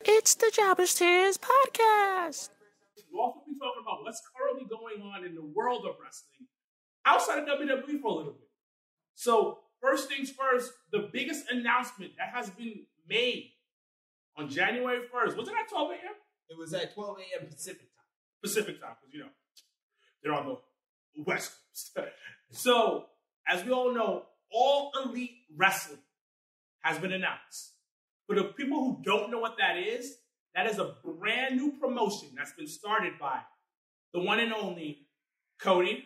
It's the Jobbers Tears podcast. We'll also be talking about what's currently going on in the world of wrestling outside of WWE for a little bit. So, first things first, the biggest announcement that has been made on January 1st, was it at 12 a.m.? It was at 12 a.m. Pacific time. Pacific time, because, they're on the West Coast. So, as we all know, All Elite Wrestling has been announced. For the people who don't know what that is a brand new promotion that's been started by the one and only Cody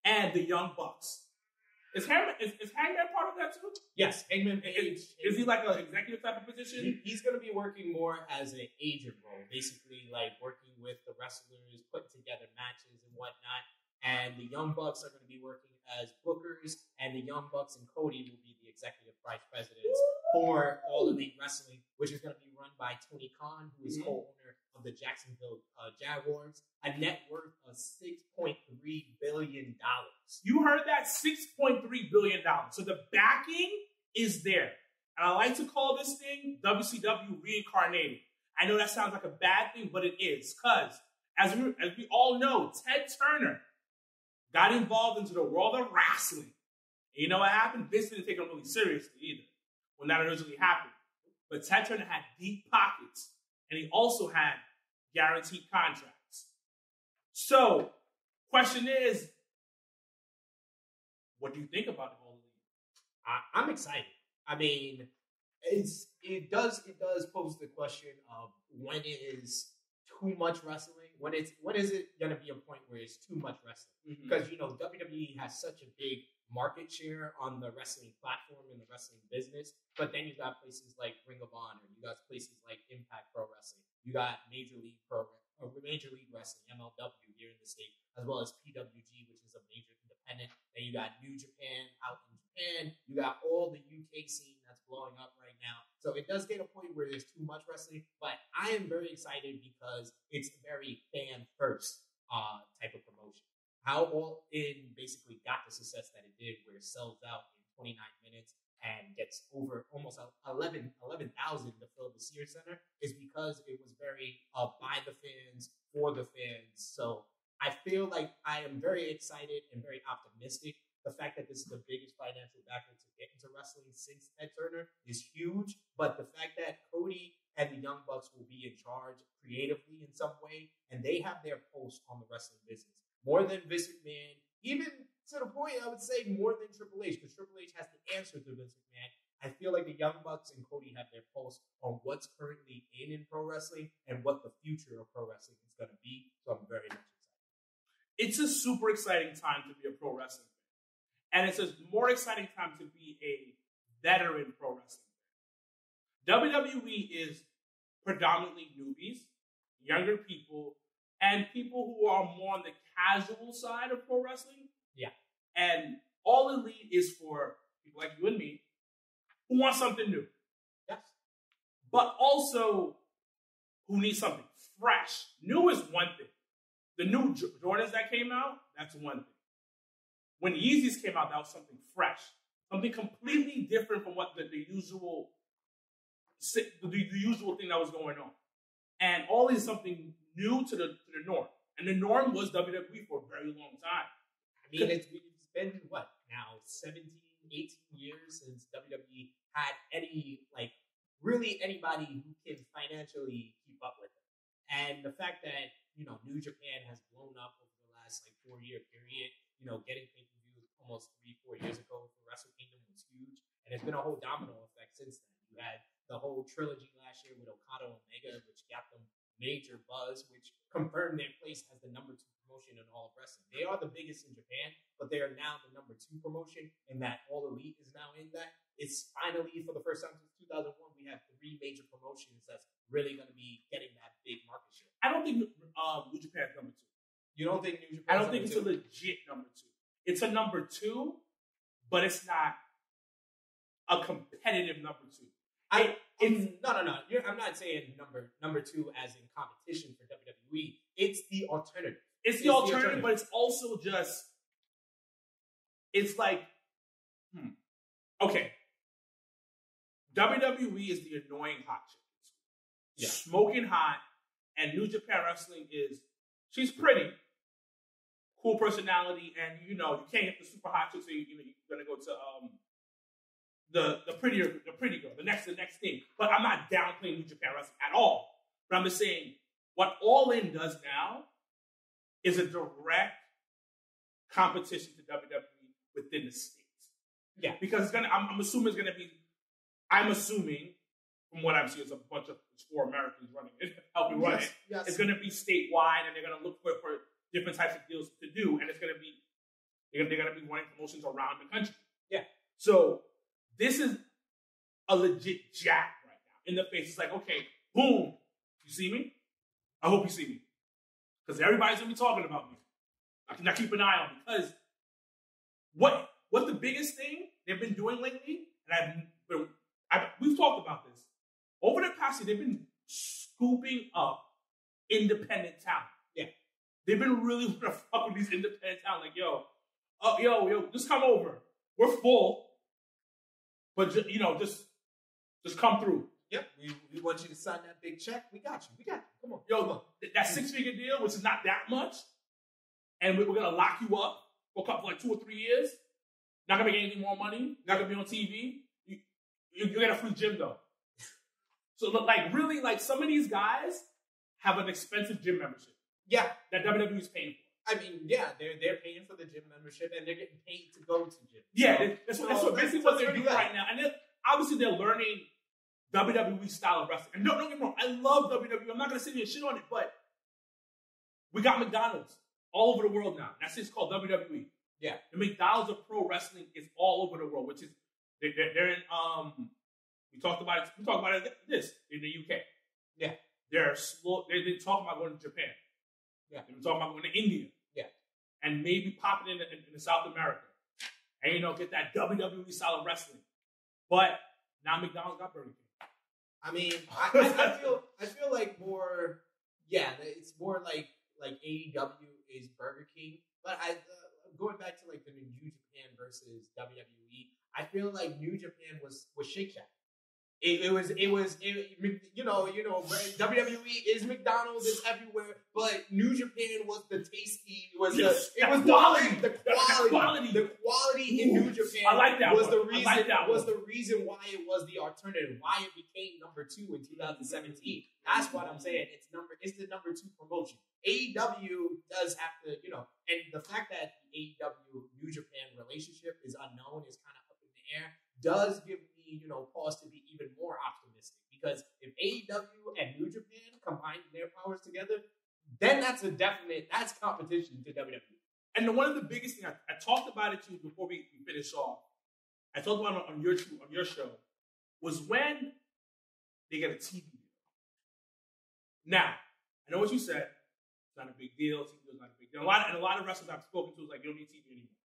and the Young Bucks. Is Hangman part of that too? Yes, Hangman Page. Is he like an executive type of position? He's going to be working more as an agent role, basically like working with the wrestlers, putting together matches and whatnot. And the Young Bucks are going to be working as bookers, and the Young Bucks and Cody will be the executive vice presidents for All Elite Wrestling, which is going to be run by Tony Khan, who is co-owner of the Jacksonville Jaguars, a net worth of $6.3 billion. You heard that? $6.3 billion. So the backing is there. And I like to call this thing WCW reincarnated. I know that sounds like a bad thing, but it is. Because, as we all know, Ted Turner got involved into the world of wrestling. And you know what happened? Vince didn't take him really seriously either when that originally happened. But Ted Turner had deep pockets, and he also had guaranteed contracts. So, question is, what do you think about the whole league? I'm excited. I mean, it does pose the question of when is too much wrestling? When is it going to be a point where it's too much wrestling? Because, WWE has such a big market share on the wrestling platform and the wrestling business. But then you got places like Ring of Honor. You got places like Impact Pro Wrestling. You got Major League Wrestling, MLW here in the States, as well as PWG, which is a major independent. Then you got New Japan out in Japan. You got all the UK scene that's blowing up right now. So it does get a point where there's too much wrestling, but I am very excited because it's a very fan-first type of promotion. How All In basically got the success that it did, where it sells out in 29 minutes and gets over almost 11,000 to fill the Sears Center, is because it was very by the fans, for the fans. So I feel like I am very excited and very optimistic. The fact that this is the biggest financial backer to get into wrestling since Ted Turner is huge. But the fact that Cody and the Young Bucks will be in charge creatively in some way, and they have their pulse on the wrestling business. More than Vince McMahon, even to the point, I would say more than Triple H, because Triple H has the answer to Vince McMahon. I feel like the Young Bucks and Cody have their pulse on what's currently in pro wrestling and what the future of pro wrestling is going to be. So I'm very much excited. It's a super exciting time to be a pro wrestling fan. And it's a more exciting time to be a veteran pro wrestling fan. WWE is predominantly newbies, younger people, and people who are more on the casual side of pro wrestling. Yeah. And All Elite is for people like you and me who want something new. Yes. But also who need something fresh. New is one thing. The new Jordans that came out, that's one thing. When Yeezys came out, that was something fresh. Something completely different from what the usual thing that was going on. And All is something new to the norm. And the norm was WWE for a very long time. I mean, it's been, what, now 17, 18 years since WWE had really anybody who can financially keep up with it. And the fact that, New Japan has blown up over the last, 4-year period, getting pay-per-views almost 3-4 years ago for Wrestle Kingdom was huge. And it's been a whole domino effect since then. You had the whole trilogy last year with Okada and Omega, which got them major buzz, which confirmed their place as the number 2 promotion in all of wrestling. They are the biggest in Japan, but they are now the number 2 promotion, and that All Elite is now in that. It's finally, for the first time since 2001, we have 3 major promotions that's really going to be getting that big market share. I don't think New Japan's number 2. You don't think New Japan? I don't think it's a legit number 2. It's a number 2, but it's not a competitive number 2. No. I'm not saying number 2 as in competition for WWE. It's the alternative. It's the alternative, but it's also just. It's like, okay. WWE is the annoying hot chick. smoking hot, and New Japan Wrestling she's pretty, cool personality, and you can't get the super hot chick, so you're gonna go to the pretty girl, the next thing. But I'm not downplaying New Japan Wrestling at all. But I'm just saying what All In does now is a direct competition to WWE within the States. Yeah, because I'm assuming it's gonna be. I'm assuming from what I've seen, it's a bunch of 4 Americans running it, helping run it. Yes. It's gonna be statewide, and they're gonna look for different types of deals to do, and it's gonna be they're gonna be running promotions around the country. Yeah. So this is a legit jab right now in the face. It's like, okay, boom, you see me? I hope you see me, because everybody's gonna be talking about me. I cannot keep an eye on me, because what the biggest thing they've been doing lately, and we've talked about this over the past year. They've been scooping up independent talent. Yeah, they've been really want to fuck with these independent talent. Like, yo, just come over. We're full, but just come through. Yep, we want you to sign that big check. We got you. Come on. Yo, look, that 6-figure deal, which is not that much, and we're gonna lock you up for like 2 or 3 years. Not gonna make any more money. Not gonna be on TV. You get a free gym though. So like really, like some of these guys have an expensive gym membership. Yeah, that WWE is paying for. I mean, yeah, they're paying for the gym membership, and they're getting paid to go to gym. Yeah, that's basically what they're doing right now. And obviously they're learning WWE style of wrestling. And don't get me wrong, I love WWE. I'm not gonna sit here and shit on it, but we got McDonald's all over the world now. That's just called WWE. Yeah, the McDonald's of pro wrestling is all over the world, which is they're in we talked about it. We talked about it in the UK. Yeah, they're slow. They're talking about going to Japan. Yeah, they're talking about going to India. Yeah, and maybe popping in South America, and get that WWE style of wrestling. But now McDonald's got Burger King. I mean, I feel like more. Yeah, it's more like AEW is Burger King, but going back to like the New Japan versus WWE, I feel like New Japan was Shake Shack. It was WWE is McDonald's, is everywhere, but New Japan was the tasty, the quality in New Japan. I like that. Was the reason why it was the alternative, why it became number 2 in 2017. That's what I'm saying. It's the number 2 promotion. AEW does have to, and the fact that the AEW New Japan relationship is unknown, is kind of up in the air, does give me, cause to be even more optimistic. Because if AEW and New Japan combine their powers together, then that's competition to WWE. And one of the biggest things I talked about it to you before we finish off. I talked about it on your show, was when they get a TV deal. Now, I know what you said. It's not a big deal. TV deal is not a big deal. A lot of wrestlers I've spoken to is like, you don't need TV anymore.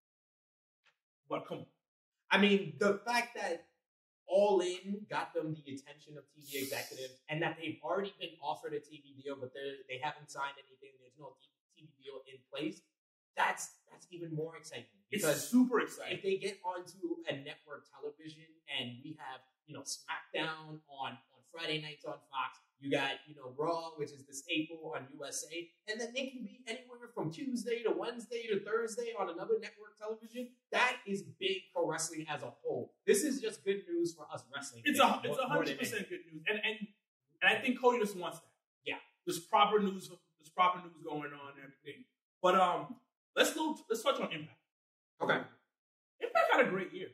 But come on. I mean, the fact that All In got them the attention of TV executives, and that they've already been offered a TV deal, but they haven't signed anything. There's no TV deal in place. That's even more exciting. Because it's super exciting. If they get onto a network television and we have, SmackDown on Friday nights on Fox, you got, Raw, which is the staple on USA, and then they can be anywhere from Tuesday to Wednesday to Thursday on another network television. That is big for wrestling as a whole. This is just good news for us wrestling. It's 100% good news, and I think Cody just wants that. Yeah, there's proper news going on and everything. But let's touch on Impact. Okay, Impact had a great year.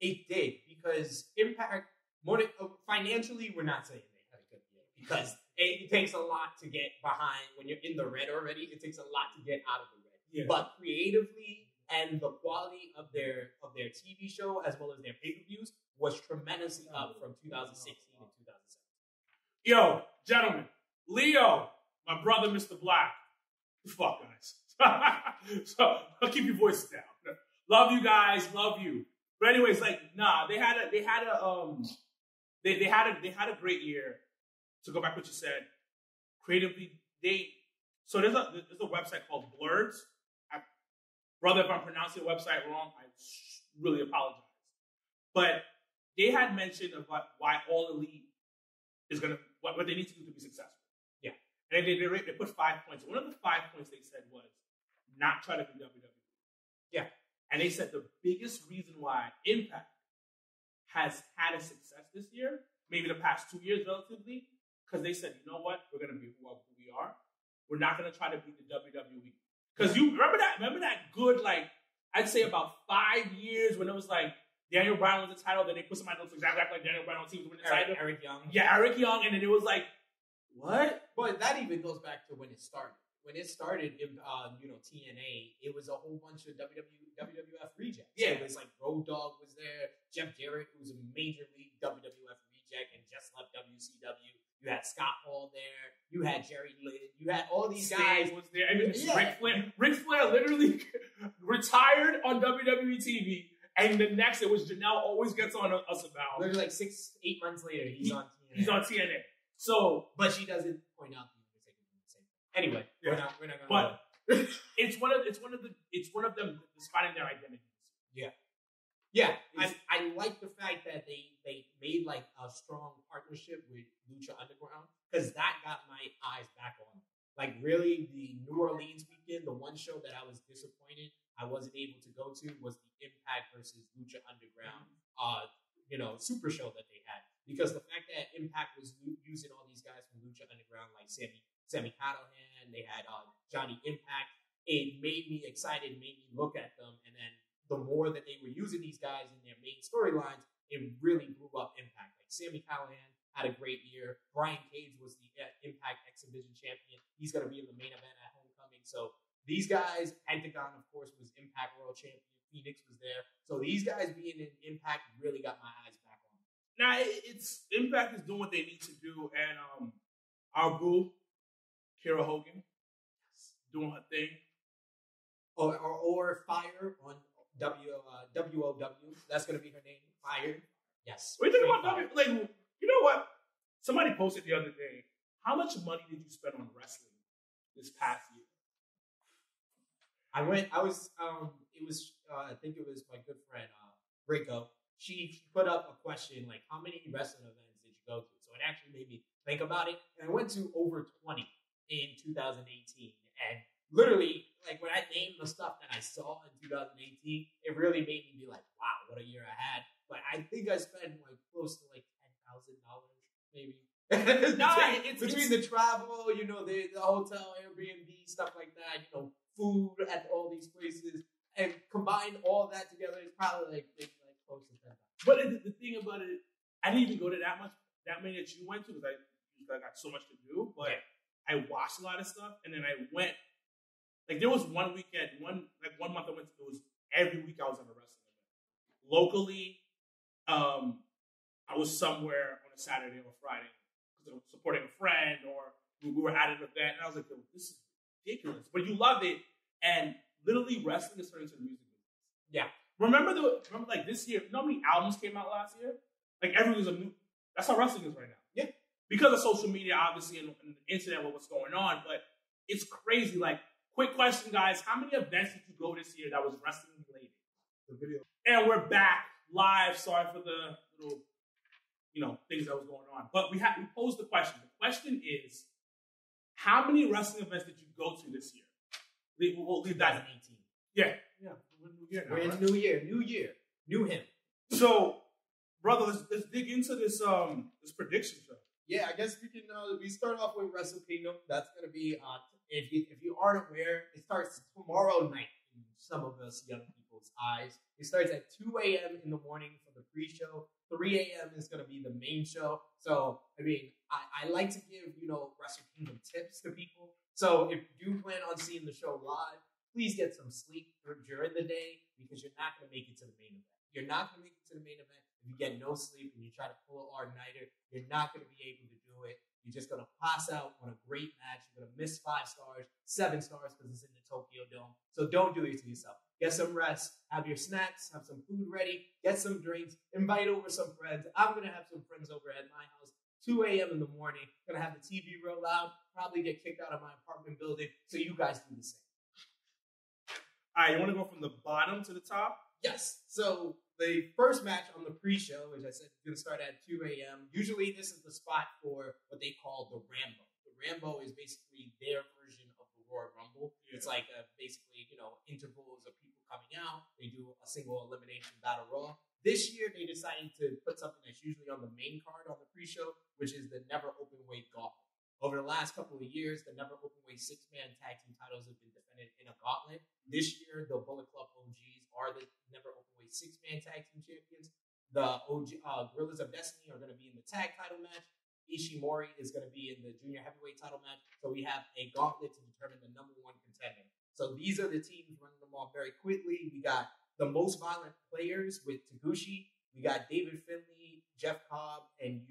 It did, because Impact financially, we're not saying they had a good year, because it takes a lot to get behind when you're in the red already. It takes a lot to get out of the red. Yeah. But creatively and the quality of their TV show as well as their pay-per-views was tremendously up from 2016 and 2017. Yo, gentlemen, Leo, my brother, Mr. Black. Fuck, guys. So I'll keep your voices down. Love you guys, love you. But anyways, they had a great year. To go back to what you said, creatively, there's a website called Blurs. Brother, if I'm pronouncing the website wrong, I really apologize. But they had mentioned about why All Elite is what they need to do to be successful. Yeah. And they put 5 points. One of the 5 points they said was not try to be WWE. Yeah. And they said the biggest reason why Impact has had a success this year, maybe the past 2 years relatively, because they said, you know what, we're going to be who we are. We're not going to try to beat the WWE. Because you remember that good, like, I'd say about 5 years when it was like Daniel Bryan was the title, then they put somebody else exactly like Daniel Bryan on the team to win the title. Eric Young. Yeah, Eric Young, and then it was like, what? But that even goes back to when it started. When it started in, TNA, it was a whole bunch of WWF rejects. Yeah. So it was like Road Dogg was there, Jeff Jarrett, who was a major league WWF reject and just left WCW. You had Scott Hall there. You had Jerry Lynn. You had all these guys. Was there. I mean, Ric Flair literally retired on WWE TV, and the next it was Janelle always gets on Us About. Literally like 6-8 months later, he's on TNA. He's on TNA. So, but she doesn't point out the Undertaker doing the same thing. Anyway, yeah. we're not gonna. But it's one of them defining their identities. Yeah. Yeah, I like the fact that they made like a strong partnership with Lucha Underground because that got my eyes back on them. Like really, the New Orleans weekend, the one show that I was disappointed I wasn't able to go to was the Impact versus Lucha Underground, super show that they had because the fact that Impact was using all these guys from Lucha Underground like Sammy Callahan, they had Johnny Impact. It made me excited, made me look at them, and then the more that they were using these guys in their main storylines, it really blew up Impact. Like Sammy Callahan had a great year. Brian Cage was the Impact X Division champion. He's going to be in the main event at Homecoming. So these guys, Pentagon, of course, was Impact World Champion. Phoenix was there. So these guys being in Impact really got my eyes back on. Now, it's Impact is doing what they need to do, and our boo, Kira Hogan, doing her thing. Or Fire on WOW. That's going to be her name. Fire. Yes. What do you think about W? Like, you know what? Somebody posted the other day. How much money did you spend on wrestling this past year? I think it was my good friend Rico. She put up a question like, how many wrestling events did you go to? So it actually made me think about it, and I went to over 20 in 2018, and literally, like when I named the stuff that I saw in 2018, it really made me be like, wow, what a year I had. But I think I spent like close to like $10,000 maybe. Between the travel, the hotel, Airbnb, stuff like that, food at all these places, and combine all that together, it's probably like close to $10,000. But the thing about it, I didn't even go to that many that you went to because I got so much to do. But yeah. I watched a lot of stuff, and then I went. Like there was one weekend, one month I went to. It was every week I was on a wrestling event. Locally, I was somewhere on a Saturday or Friday because I was supporting a friend, or we were at an event, and I was like, "This is ridiculous," but you love it, and literally wrestling is turning into the music business. Yeah. Remember like this year? You know how many albums came out last year? Like everything's a new. That's how wrestling is right now. Yeah. Because of social media, obviously, and the internet, with what's going on, but it's crazy. Like. Quick question, guys. How many events did you go this year that was wrestling related? The video. And we're back live. Sorry for the little, things that was going on. But we posed the question. The question is, how many wrestling events did you go to this year? We'll leave that. 2018. Yeah. Yeah. We're in a new year now. We're in a new year. New year. New him. So, brother, let's dig into this prediction show. Yeah, I guess we can. We start off with Wrestle Kingdom. That's gonna be if you aren't aware, it starts tomorrow night in some of us young people's eyes. It starts at 2 a.m. in the morning for the pre-show. 3 a.m. is going to be the main show. So, I mean, I like to give, Wrestle Kingdom tips to people. So, if you do plan on seeing the show live, please get some sleep during the day because you're not going to make it to the main event. You're not going to make it to the main event if you get no sleep and you try to pull an all-nighter. You're not going to be able to do it. You're just going to pass out on a great match. You're going to miss 5 stars, 7 stars because it's in the Tokyo Dome. So don't do it to yourself. Get some rest. Have your snacks. Have some food ready. Get some drinks. Invite over some friends. I'm going to have some friends over at my house. 2 a.m. in the morning. Going to have the TV real loud. Probably get kicked out of my apartment building. So you guys do the same. All right. You want to go from the bottom to the top? Yes. So the first match on the pre-show, which I said is going to start at 2 a.m. Usually this is the spot for what they call the Rambo. The Rambo is basically their version of the Royal Rumble. Yeah. It's like basically, intervals of people coming out. They do a single elimination battle royal. This year, they decided to put something that's usually on the main card on the pre-show, which is the Never Openweight Gauntlet. Over the last couple of years, the Never Openweight 6-man tag team titles have been defended in a gauntlet. This year, the Bullet Club OGs are the Never Openweight 6-man tag team champions. The Gorillas of Destiny are going to be in the tag title match. Ishimori is going to be in the junior heavyweight title match. So we have a gauntlet to determine the number one contender. So these are the teams, running them off very quickly. We got the Most Violent Players with Taguchi. We got David Finlay, Jeff Cobb, and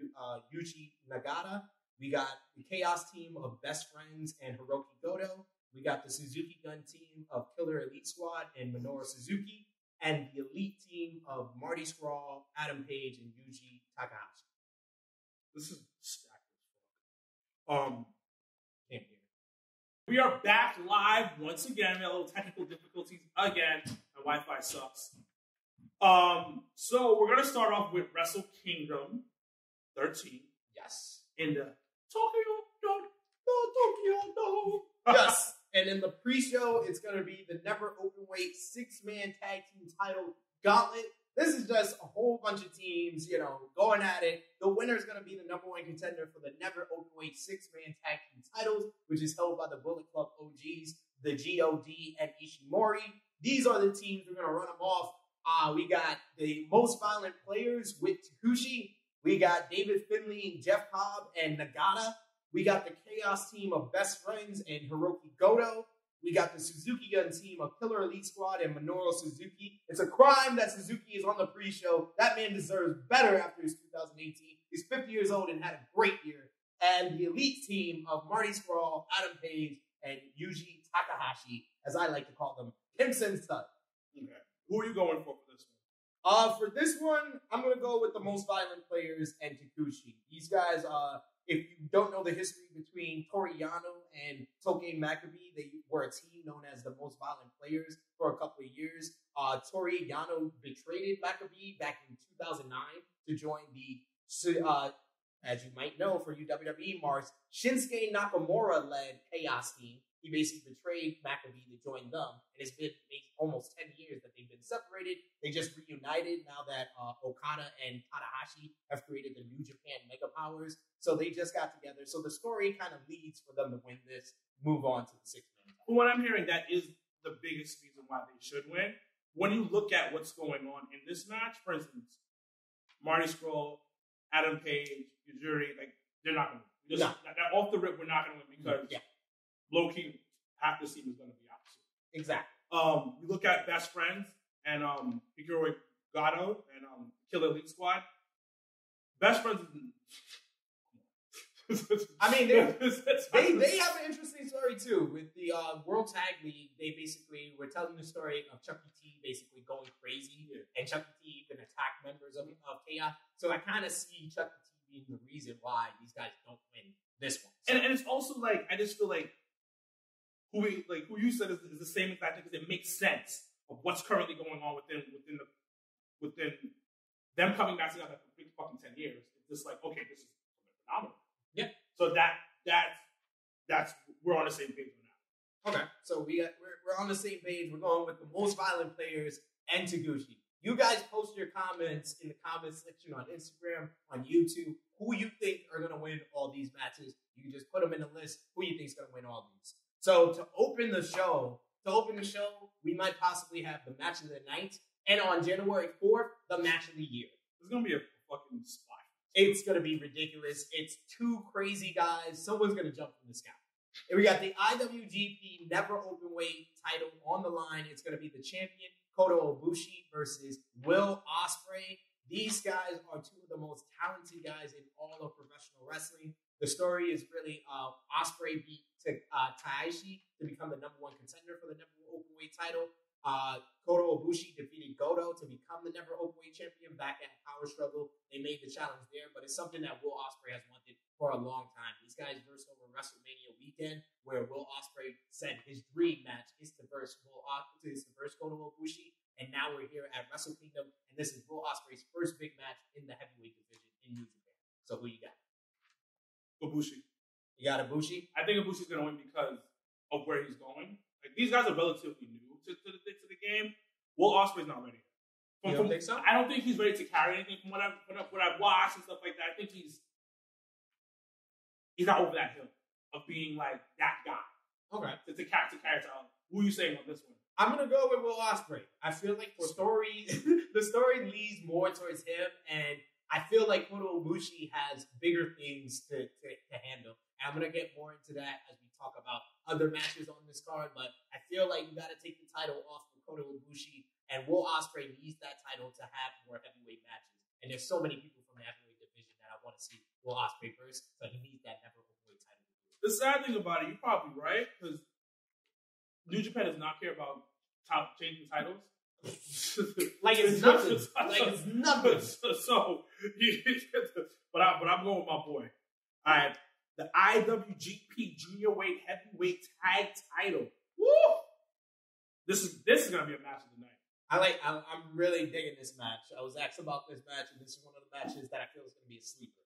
Yuji Nagata. We got the Chaos team of Best Friends and Hiroki Goto. We got the Suzuki Gun team of Killer Elite Squad and Minoru Suzuki. And the Elite team of Marty Scurll, Adam Page, and Yuji Takahashi. This is stacked as fuck. Can't hear. We are back live once again. We had a little technical difficulties again. My Wi-Fi sucks. So we're gonna start off with Wrestle Kingdom 13. Yes. In the Tokyo Dome. Yes. And in the pre-show, it's going to be the Never Openweight 6-man tag team title gauntlet. This is just a whole bunch of teams, going at it. The winner is going to be the number one contender for the Never Openweight 6-man tag team titles, which is held by the Bullet Club OGs, the GOD, and Ishimori. These are the teams. We're going to run them off. We got the Most Violent Players with Takushi. We got David Finlay, Jeff Cobb, and Nagata. We got the Chaos team of Best Friends and Hiroki Goto. We got the Suzuki Gun team of Killer Elite Squad and Minoru Suzuki. It's a crime that Suzuki is on the pre-show. That man deserves better after his 2018. He's 50 years old and had a great year. And the Elite team of Marty Scurll, Adam Page, and Yuji Takahashi, as I like to call them, Pimps Stud. Okay. Who are you going for this one? For this one, I'm going to go with the Most Violent Players and Takushi. These guys, if you don't know the history between Toru Yano and Togi Makabe, they were a team known as the Most Violent Players for a couple of years. Toru Yano betrayed Makabe back in 2009 to join the, as you might know for you WWE Mars, Shinsuke Nakamura-led Chaos team. He basically betrayed Makabe to join them. And it's been almost 10 years that they've been separated. They just reunited now that Okada and Tanahashi have created the New Japan Mega Powers. So they just got together. So the story kind of leads for them to win this, move on to the 6-man. From what I'm hearing, that is the biggest reason why they should win. When you look at what's going on in this match, for instance, Marty Scurll, Adam Page, Yujiri, they're not going to win. No. Off the rip, we're not going to win because low-key, half the team is going to be opposite. Exactly. We look at Best Friends and Hikaru Goto and Killer Elite Squad. Best Friends I mean, they have an interesting story too. With the World Tag League, they basically were telling the story of Chucky T basically going crazy, and Chucky T even attack members of Chaos. So I kind of see Chucky T being the reason why these guys don't win this one. So. And it's also I just feel who you said is the same exact thing because it makes sense of what's currently going on within them coming back together for fucking 10 years. It's just okay, this is phenomenal. Yeah. So that's we're on the same page on that. Okay. So we're on the same page. We're going with the Most Violent Players and Taguchi. You guys post your comments in the comment section on Instagram, on YouTube. Who you think are going to win all these matches? You can just put them in a list. Who you think is going to win all these? So to open the show, we might possibly have the match of the night, and on January 4th, the match of the year. It's going to be a fucking spot. It's going to be ridiculous. It's two crazy guys. Someone's going to jump from the sky. And we got the IWGP Never Openweight title on the line. It's going to be the champion, Kota Ibushi, versus Will Ospreay. These guys are two of the most talented guys in all of professional wrestling. The story is really Ospreay beat Taishi to become the number one contender for the Never Openweight title. Kota Ibushi defeated Goto to become the Never Openweight champion back at Power Struggle. They made the challenge there, but it's something that Will Ospreay has wanted for a long time. These guys versed over WrestleMania weekend, where Will Ospreay said his dream match is to verse Kota Ibushi. And now we're here at Wrestle Kingdom, and this is Will Ospreay's first big match in the heavyweight division in New Japan. So who you got? Ibushi. You got Ibushi? I think Ibushi's going to win because of where he's going. Like, these guys are relatively new to the game. Will Ospreay's not ready. You don't think so? I don't think he's ready to carry anything from what I've watched and stuff like that. I think he's not over that hill of being like that guy. Okay. To carry it out. Who are you saying on this one? I'm gonna go with Will Ospreay. I feel like the story leads more towards him, and I feel like Kota Ibushi has bigger things to handle. And I'm gonna get more into that as we talk about other matches on this card. But I feel like you got to take the title off of Kota Ibushi, and Will Ospreay needs that title to have more heavyweight matches. And there's so many people from the heavyweight division that I want to see Will Ospreay first, so he needs that never overweight title. The sad thing about it, you're probably right, because New Japan does not care about changing titles. Like it's nothing. Like it's nothing. But I'm going with my boy. All right, the IWGP Junior Weight Heavyweight Tag Title. Woo! This is gonna be a match of the night. I'm really digging this match. I was asked about this match, and this is one of the matches that I feel is gonna be a sleeper.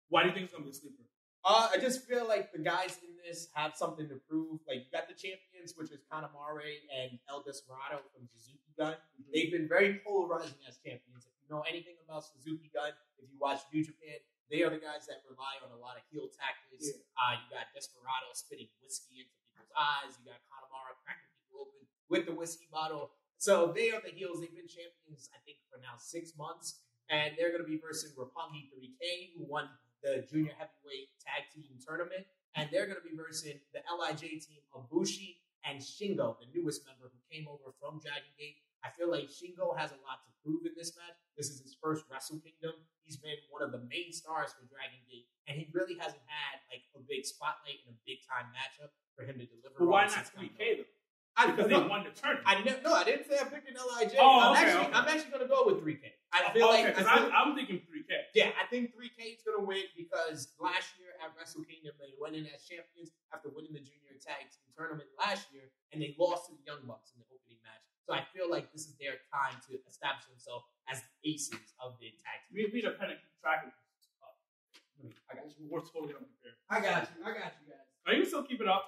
Why do you think it's gonna be a sleeper? I just feel like the guys in this have something to prove. Like, you got the champions, which is Kanemaru and El Desperado from Suzuki Gun. Mm-hmm. They've been very polarizing as champions. If you know anything about Suzuki Gun, if you watch New Japan, they are the guys that rely on a lot of heel tactics. Yeah. You got Desperado spitting whiskey into people's eyes. You got Kanemaru cracking people open with the whiskey bottle. So they are the heels. They've been champions, I think, for now 6 months. And they're going to be versing Roppongi 3K, who won the junior heavyweight tag team tournament, and they're going to be versing the LIJ team of Bushi and Shingo, the newest member who came over from Dragon Gate. I feel like Shingo has a lot to prove in this match. This is his first Wrestle Kingdom. He's been one of the main stars for Dragon Gate, and he really hasn't had like a big spotlight and a big time matchup for him to deliver. But why not 3K though? Because they won the tournament. I didn't say I'm picking LIJ. Oh, I'm actually going to go with 3K. I'm thinking 3K. Yeah, I think 3K is going to win because last year at Wrestle Kingdom, they went in as champions after winning the junior tag team tournament last year, and they lost to the Young Bucks in the opening match. So I feel like this is their time to establish themselves as the aces of the tag team. We are kind of keep track of this. I got you. We're totally unprepared. I got you guys. You can still keep it up.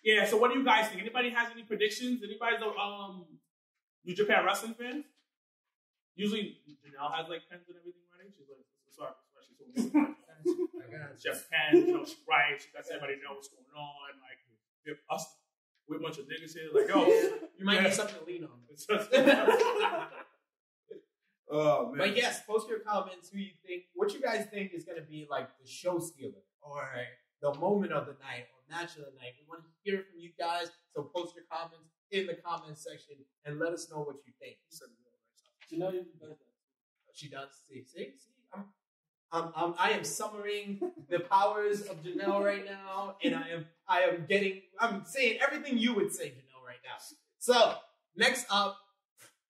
Yeah, so what do you guys think? Anybody has any predictions? Anybody New Japan wrestling fans? Usually Janelle has like pens and everything ready. She's like, sorry, she's so Jeff Penn, she's right. She lets everybody know what's going on. Like we're a bunch of niggas here. Like, you might need something to lean on. Oh man. But yes, post your comments. What you guys think is gonna be like the show stealer or the moment of the night or match of the night. We want to hear from you guys, so post your comments in the comment section and let us know what you think. Janelle, she does. See. I am summoning the powers of Janelle right now, and I'm saying everything you would say, Janelle, right now. So next up,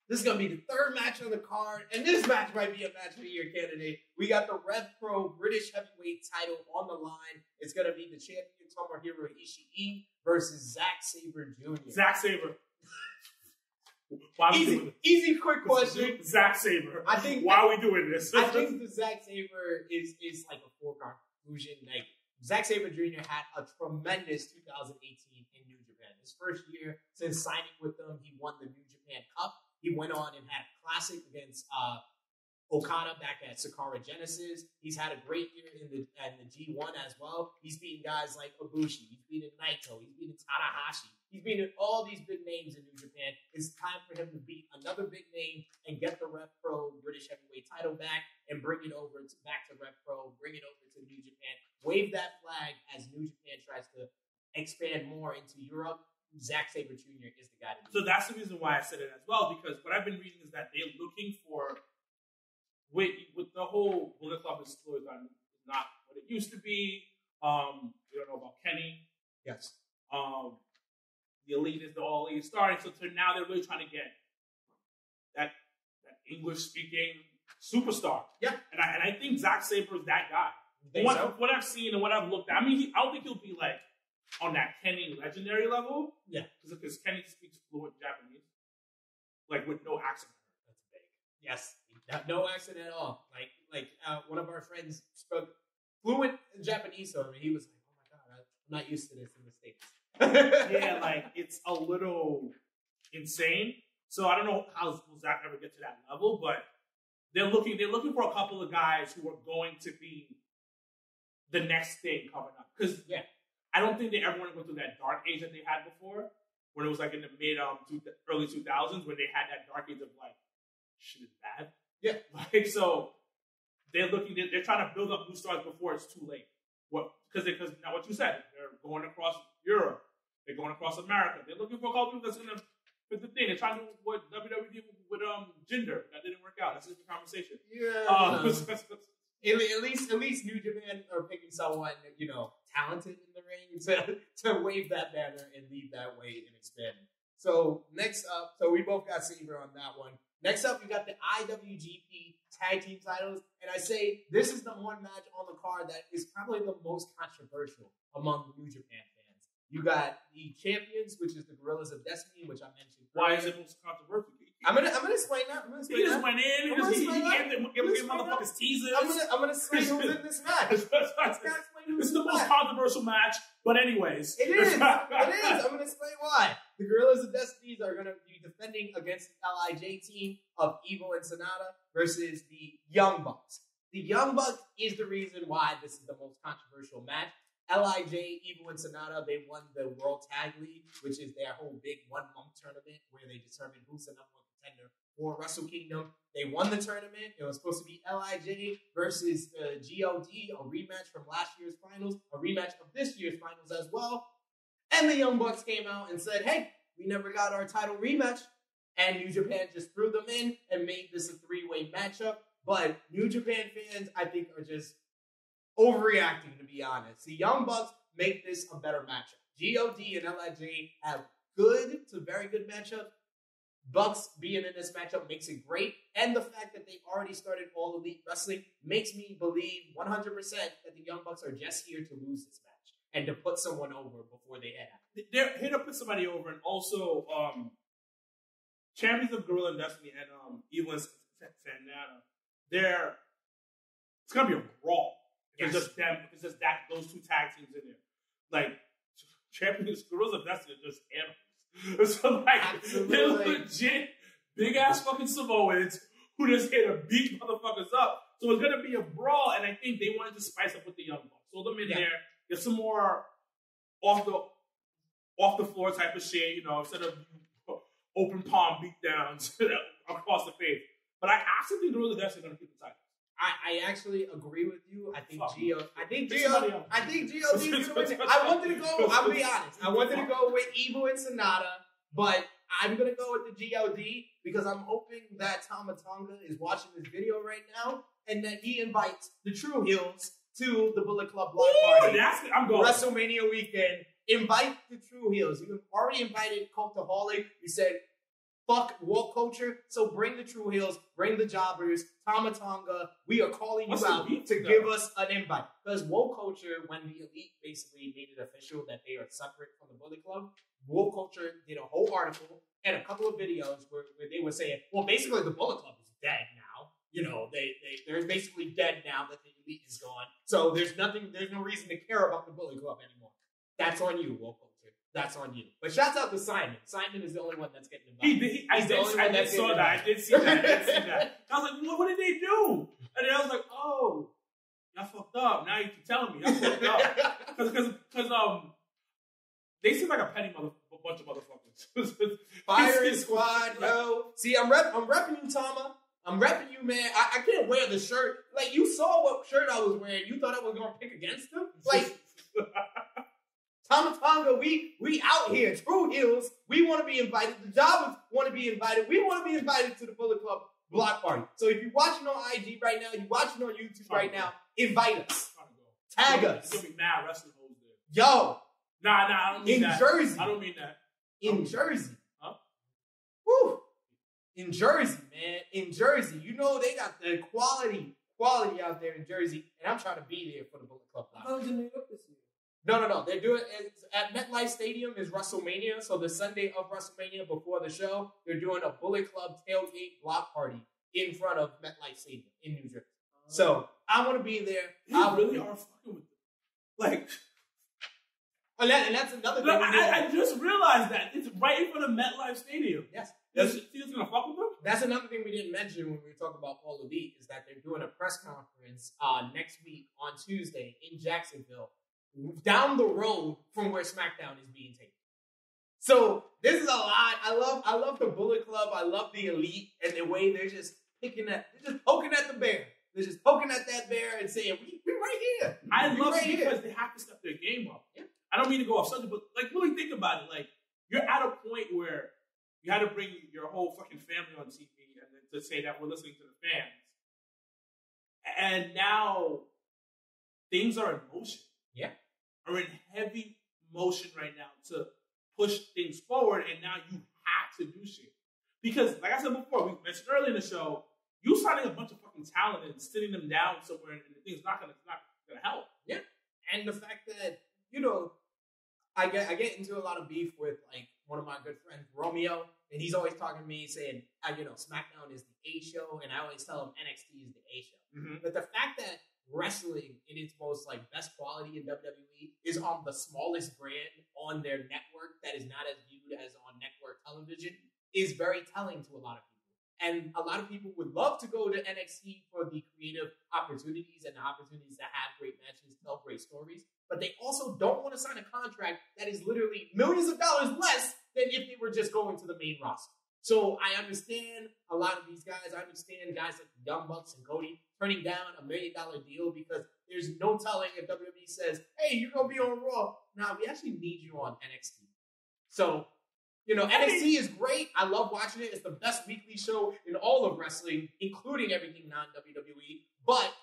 this is gonna be the third match on the card, and this match might be a match of the year candidate. We got the Rev Pro British Heavyweight title on the line. It's gonna be the champion Tomohiro Ishii versus Zack Sabre Jr. Zack Sabre. Easy, quick question. Zack Sabre. I think. Why are we doing this? I think the Zack Sabre is like a foregone conclusion. Like Zack Sabre Jr. had a tremendous 2018 in New Japan. His first year since signing with them, he won the New Japan Cup. He went on and had a classic against Okada back at Sakura Genesis. He's had a great year in the G1 as well. He's beaten guys like Ibushi. He's beaten Naito. He's beaten Tanahashi. He's beaten all these big names in New Japan. It's time for him to beat another big name and get the Rev Pro British Heavyweight title back and bring it over back to Rev Pro, bring it over to New Japan. Wave that flag as New Japan tries to expand more into Europe. Zack Sabre Jr. is the guy to do. So that's the reason why I said it as well, because what I've been reading is that they're looking for, with the whole Bullet Club is not what it used to be. We don't know about Kenny. Yes. The Elite is the All Elite starting, so now they're really trying to get that English-speaking superstar. Yeah. And I think Zack Sabre is that guy. What I've seen and what I've looked at, I mean, I don't think he'll be like on that Kenny legendary level. Yeah. Because Kenny speaks fluent Japanese. like with no accent. That's big. Yes, no accent at all. Like one of our friends spoke fluent Japanese, so he was like, "Oh my god, I'm not used to this in the States." Yeah, like it's a little insane. So I don't know how will Zach ever get to that level, but they're looking for a couple of guys who are going to be the next thing coming up. Because I don't think they ever want to go through that dark age that they had before, when it was like in the early 2000s, when they had that dark age of like shit is bad. Yeah, like so they're trying to build up new stars before it's too late. Because now what you said, they're going across Europe, they're going across America, they're looking for a couple people that's gonna fit the thing. They're trying to do what WWE did with gender. That didn't work out. That's just a conversation. Yeah. At least New Japan are picking someone, talented in the ring to wave that banner and lead that way and expand. So next up, we both got Saber on that one. Next up, we got the IWGP Tag Team titles. And I say this is the one match on the card that is probably the most controversial among New Japan fans. You got the champions, which is the Gorillas of Destiny, which I mentioned. Why is it most controversial? I'm gonna explain that. He just went in. He gave motherfuckers teasers. I'm gonna explain who's in this match. This is the most controversial match. But anyways, it is. I'm gonna explain why. The Gorillas of Destiny are gonna be defending against the LIJ team of Evil and Sonata versus the Young Bucks. The Young Bucks is the reason why this is the most controversial match. LIJ, Evil, and Sonata, they won the World Tag League, which is their whole big 1 month tournament where they determine who's the number 1 contender for Wrestle Kingdom. They won the tournament. It was supposed to be LIJ versus GOD, a rematch from last year's finals, a rematch of this year's finals as well. And the Young Bucks came out and said, hey, we never got our title rematch. And New Japan just threw them in and made this a 3-way matchup. But New Japan fans, I think, are just overreacting, to be honest. The Young Bucks make this a better matchup. GOD and LIJ have good to very good matchups. Bucks being in this matchup makes it great. And the fact that they already started All Elite Wrestling makes me believe 100% that the Young Bucks are just here to lose this match and to put someone over before they head out. They're here to put somebody over, and also champions of Gorilla and Destiny and Evil and Sonata. It's gonna be a brawl. It's just them. It's just those 2 tag teams in there. Like champions, Gorillas of Destiny are just animals. So like they're legit big ass fucking Samoans who just here to beat motherfuckers up. So it's gonna be a brawl, and I think they wanted to spice up with the Young Bucks. Throw them in there. Get some more off the floor type of shit. Instead of open palm beatdowns across the face. But I actually think Gorillas of Destiny are gonna keep the title. I actually agree with you. I think GOD is going to win. I'll be honest. I wanted to go with Evil and Sonata, but I'm going to go with the GOD because I'm hoping that Tama Tonga is watching this video right now and that he invites the Tru Heels to the Bullet Club Block Party. I'm going. WrestleMania weekend. Invite the Tru Heels. You already invited Cultaholic. You said, fuck woke culture, so bring the Tru Heels, bring the Jobbers, Tama Tonga. We are calling you out to give us an invite. Because woke culture, when the Elite basically made it official that they are separate from the Bullet Club, woke culture did a whole article and a couple of videos where they were saying, well, basically the Bullet Club is dead now. They're basically dead now that the Elite is gone. So there's no reason to care about the Bullet Club anymore. That's on you, woke culture. That's on you. But shouts out to Simon. Simon is the only one that's getting involved. I did see that. I was like, what did they do? And then I was like, oh, y'all fucked up. Now you can tell me. Y'all fucked up. Because they seem like a petty bunch of motherfuckers. Firing squad, yo. See, I'm repping you, Tama. I'm repping you, man. I can't wear the shirt. Like, you saw what shirt I was wearing. You thought I was going to pick against them? Like... Tama Tonga, we out here. Tru Heels, we want to be invited. The Jobbers want to be invited. We want to be invited to the Bullet Club Block Party. So if you're watching on IG right now, you're watching on YouTube right now, invite us. Tag us. It's going to be mad wrestling hoes there. Yo. Nah, I don't mean that. In Jersey. I don't mean that. In Jersey. Huh? Woo. In Jersey, man. In Jersey. You know they got the quality out there in Jersey, and I'm trying to be there for the Bullet Club Block. I was in New York this year. No. They're doing it at MetLife Stadium is WrestleMania. So the Sunday of WrestleMania before the show, they're doing a Bullet Club tailgate block party in front of MetLife Stadium in New Jersey. So I want to be there. You really are fucking with them. Like, and that's another thing. I just realized that it's right in front of MetLife Stadium. Yes. He's gonna fuck with them? That's another thing we didn't mention when we were talking about All Elite is that they're doing a press conference next week on Tuesday in Jacksonville, down the road from where SmackDown is being taken. So this is a lot. I love the Bullet Club. I love the Elite and the way they're just poking at the bear. They're just poking at that bear and saying, "We're right here." I love it because they have to step their game up. Yeah. I don't mean to go off subject, but like really think about it. Like you're at a point where you had to bring your whole fucking family on TV and then to say that we're listening to the fans. And now things are in motion. Yeah. Are in heavy motion right now to push things forward, and now you have to do shit. Because, like I said before, we mentioned earlier in the show, you signing a bunch of fucking talent and sitting them down somewhere and the thing's not gonna help. Yeah. And the fact that, I get into a lot of beef with like one of my good friends, Romeo, and he's always talking to me saying, SmackDown is the A show, and I always tell him NXT is the A show. Mm-hmm. But the fact that wrestling in its most like best quality in WWE is on the smallest brand on their network that is not as viewed as on network television is very telling to a lot of people. And a lot of people would love to go to NXT for the creative opportunities and the opportunities to have great matches, tell great stories. But they also don't want to sign a contract that is literally millions of dollars less than if they were just going to the main roster. So I understand a lot of these guys. I understand guys like Young Bucks and Cody turning down $1 million deal because there's no telling if WWE says, "Hey, you're going to be on Raw." Now, we actually need you on NXT. So, NXT is great. I love watching it. It's the best weekly show in all of wrestling, including everything non-WWE. But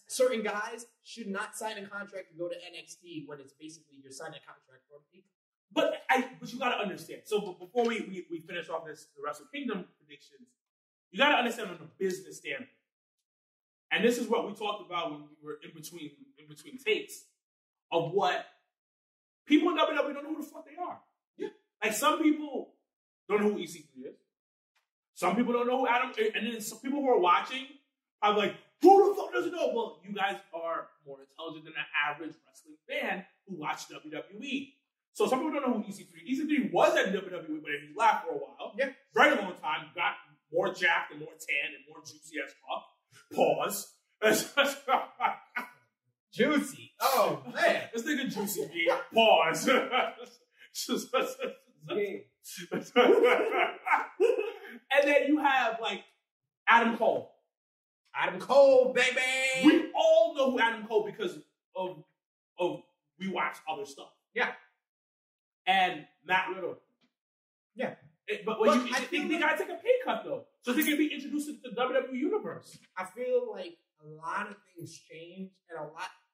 certain guys should not sign a contract to go to NXT when it's basically you're signing a contract for a week. But you got to understand. So before we finish off the Wrestle Kingdom predictions, you got to understand from a business standpoint. And this is what we talked about when we were in between takes of what people in WWE don't know who the fuck they are. Yeah. Like some people don't know who EC3 is. Some people don't know who Adam, and then some people who are watching are like, who the fuck doesn't know? Well, you guys are more intelligent than an average wrestling fan who watch WWE. So some people don't know who EC3 is. EC3 was at WWE, but he left for a while. Yeah. Very long time. Got more jacked and more tan and more juicy as fuck. Pause. Juicy. Oh, man. This nigga juicy, B. Pause. And then you have, like, Adam Cole. Adam Cole, baby! We all know who Adam Cole because of we watch other stuff. Yeah. And Matt Riddle. Yeah. But they gotta take a pay cut though, so they can be introduced to the WWE universe. I feel like a lot of things changed, and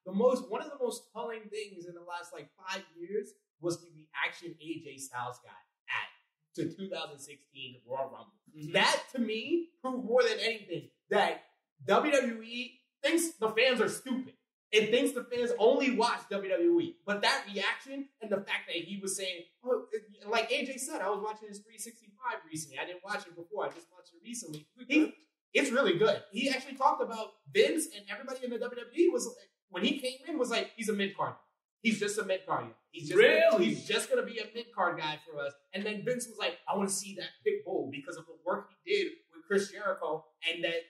one of the most telling things in the last like 5 years was the reaction AJ Styles got to 2016 Royal Rumble. Mm-hmm. That to me proved more than anything that WWE thinks the fans are stupid. It thinks the fans only watch WWE. But that reaction and the fact that he was saying, like AJ said, I was watching his 365 recently. I didn't watch it before. I just watched it recently. It's really good. He actually talked about Vince and everybody in the WWE when he came in, was like, he's a mid-card. He's just a mid-card guy. He's just going to be a mid-card guy for us. And then Vince was like, I want to see that big bull because of the work he did with Chris Jericho and that,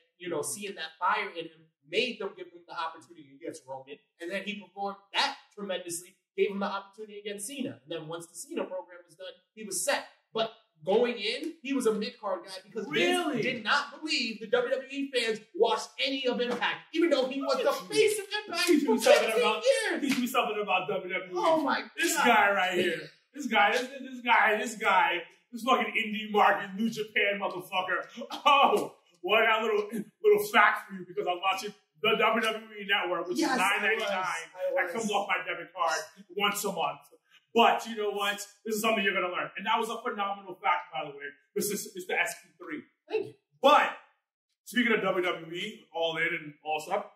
seeing that fire in him made them give him the opportunity against Roman. And then he performed that tremendously, gave him the opportunity against Cena. And then once the Cena program was done, he was set. But going in, he was a mid-card guy because Vince did not believe the WWE fans watched any of Impact, even though he was the face of Impact for 15 years. Teach me something about WWE. Oh my God. This guy right here. This guy, this fucking indie market, New Japan motherfucker. Oh, what a little fact for you because I'm watching the WWE Network, which is $9.99. That comes off my debit card once a month. But you know what? This is something you're going to learn. And that was a phenomenal fact, by the way. It's the SP3. Thank you. But speaking of WWE, All In and All Up,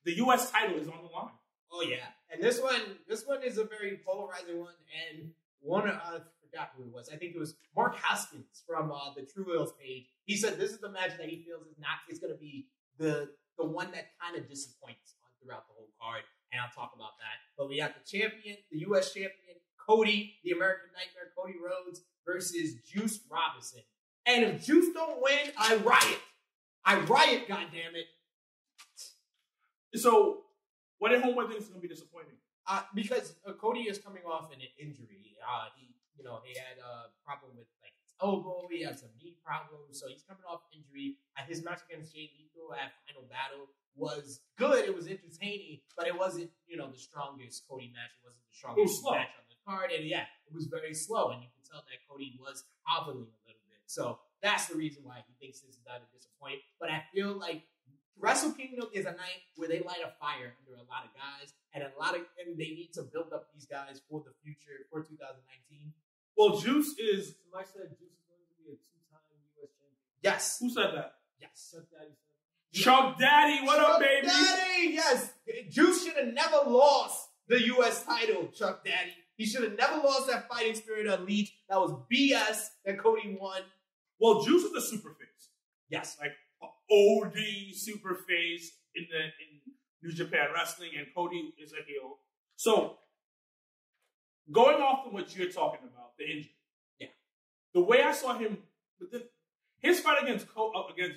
the U.S. title is on the line. Oh yeah, and this one is a very polarizing one. And one I forgot who it was. I think it was Mark Haskins from the Tru Heels page. He said this is the match that he feels is going to be the one that kind of disappoints throughout the whole card. And I'll talk about that. But we got the champion, the U.S. champion, Cody, the American Nightmare, Cody Rhodes versus Juice Robinson. And if Juice don't win, I riot. I riot, goddammit. So, what at home think is going to be disappointing? Because Cody is coming off an injury. He had a problem with like his elbow. He had some knee problems, so he's coming off injury. His match against Jay Lethal at Final Battle was good. It was entertaining, but it wasn't the strongest Cody match. It wasn't the strongest match on the card, and yeah, it was very slow. And you can tell that Cody was hobbling a little bit. So that's the reason why he thinks this is not a disappointment. But I feel like Wrestle Kingdom is a night where they light a fire under a lot of guys, and they need to build up these guys for the future, for 2019. Well, Juice is. Somebody said Juice is going to be a 2-time U.S. champion. Yes. Who said that? Yes. Chuck Daddy said. Chuck Daddy, what up, baby? Chuck Daddy, yes. Juice should have never lost the U.S. title, Chuck Daddy. He should have never lost that Fighting Spirit Unleashed. That was BS that Cody won. Well, Juice is a super face. Yes. Like OD super face in New Japan Wrestling, and Cody is a heel. So, going off of what you're talking about, the injury. Yeah. The way I saw him, his fight against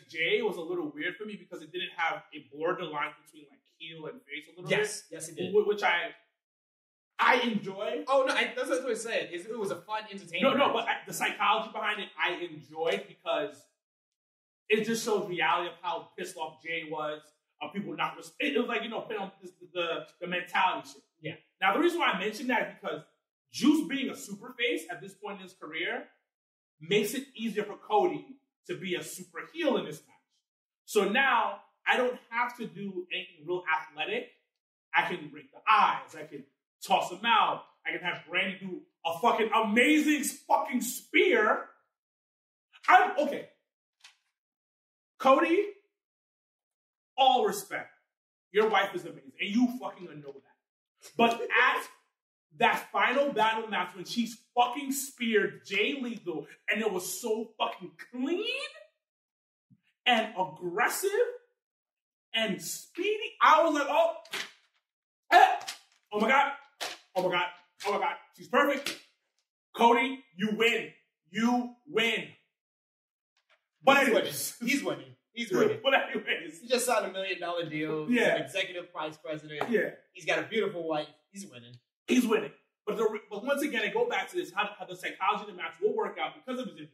Jay was a little weird for me because it didn't have a blurred line between like heel and face a little bit. Yes, it did. Which I enjoy. Oh no, that's what I said. It was a fun, entertaining. No, but the psychology behind it, I enjoyed because it just shows reality of how pissed off Jay was, of people not respect. It was like put on the mentality shit. Yeah. Now the reason why I mentioned that is because Juice being a super face at this point in his career makes it easier for Cody to be a super heel in this match. So now I don't have to do anything real athletic. I can break the eyes. I can toss him out. I can have Brandy do a fucking amazing fucking spear. Okay. Cody, all respect. Your wife is amazing. And you fucking know that. But at that final battle match when she fucking speared Jay Lethal and it was so fucking clean and aggressive and speedy, I was like, oh my God. Oh my God. Oh my God. She's perfect. Cody, you win. You win. But anyways. He's winning. But anyways. He just signed $1 million deal. Yeah. He's an executive vice president. Yeah. He's got a beautiful wife. He's winning. He's winning. But once again, I go back to this, how the psychology of the match will work out because of his injury.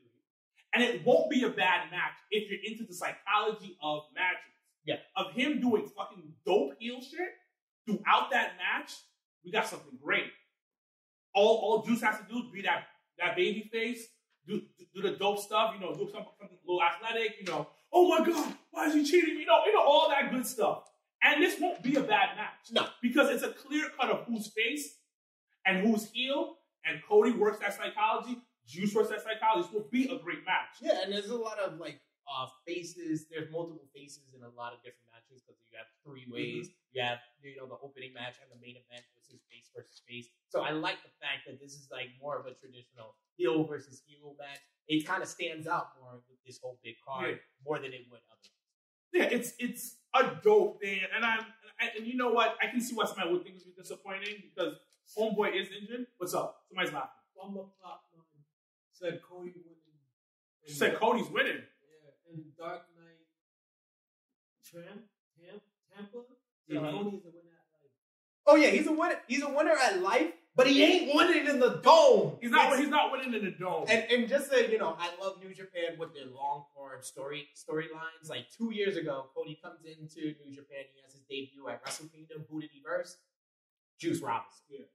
And it won't be a bad match if you're into the psychology of matches. Yeah. Of him doing fucking dope heel shit throughout that match, we got something great. All Juice has to do is be that baby face, do the dope stuff, do something a little athletic, oh my God, why is he cheating? All that good stuff. And this won't be a bad match. No. Because it's a clear cut of who's face and who's heel, and Cody works that psychology, Juice works that psychology. This will be a great match. Yeah, and there's a lot of faces. There's multiple faces in a lot of different matches because you have 3 ways. Mm-hmm. You have the opening match and the main event versus face. So I like the fact that this is like more of a traditional heel versus heel match. It kind of stands out more with this whole big card more than it would otherwise. Yeah, it's a dope thing, and and you know what? I can see why somebody would think this would be disappointing because Homeboy is injured. What's up? Somebody's laughing. Bumba Pop said Cody winning. She said Cody's winning. Yeah, and Dark Knight Tampa. Yeah, Cody's the winner at life. Oh yeah, he's a winner. He's a winner at life, but he ain't winning in the dome. He's not winning in the dome. And just so I love New Japan with their long form storylines. Like 2 years ago, Cody comes into New Japan. He has his debut at Wrestle Kingdom. Who did he verse? Juice Robinson. Yeah.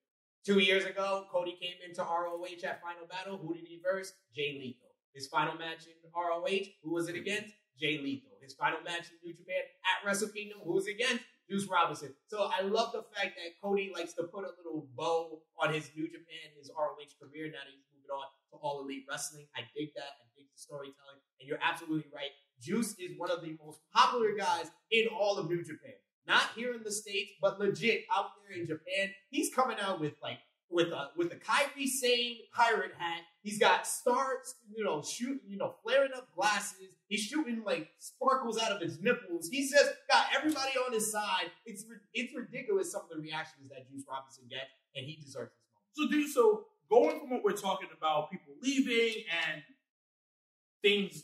2 years ago, Cody came into ROH at Final Battle. Who did he verse? Jay Lethal. His final match in ROH, who was it against? Jay Lethal. His final match in New Japan at Wrestle Kingdom, who was it against? Juice Robinson. So I love the fact that Cody likes to put a little bow on his New Japan, his ROH career. Now that he's moving on to All Elite Wrestling. I dig that. I dig the storytelling. And you're absolutely right. Juice is one of the most popular guys in all of New Japan. not here in the States, but legit out there in Japan. He's coming out with a Kyrie Sane pirate hat. He's got stars, shooting, flaring up glasses. He's shooting like sparkles out of his nipples. He's just got everybody on his side. It's ridiculous some of the reactions that Juice Robinson gets, and he deserves this moment. So going from what we're talking about, people leaving and things,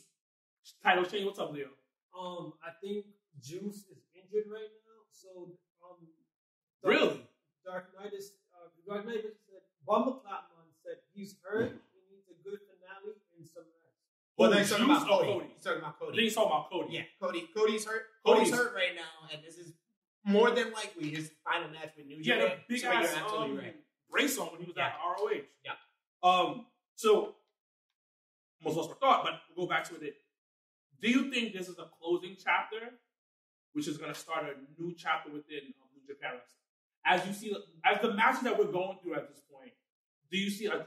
title change. What's up, Leo? I think Juice is injured right now, so Really? Dark Knight said Mrblacc said he's hurt. He needs a good finale and some rest. Well, Who, he's talking about Juice or Cody. He's talking about I think Cody. he's talking about Cody. Yeah, Cody's hurt. Cody's hurt right now, and this is more than likely his final match with New Yeah, Japan. the big So you're ass absolutely right. brace on when he was at ROH. Yeah. So almost lost my thought, but we'll go back to it. Do you think this is a closing chapter, which is going to start a new chapter within New Japan Wrestling? As you see, as the matches that we're going through at this point, do you see a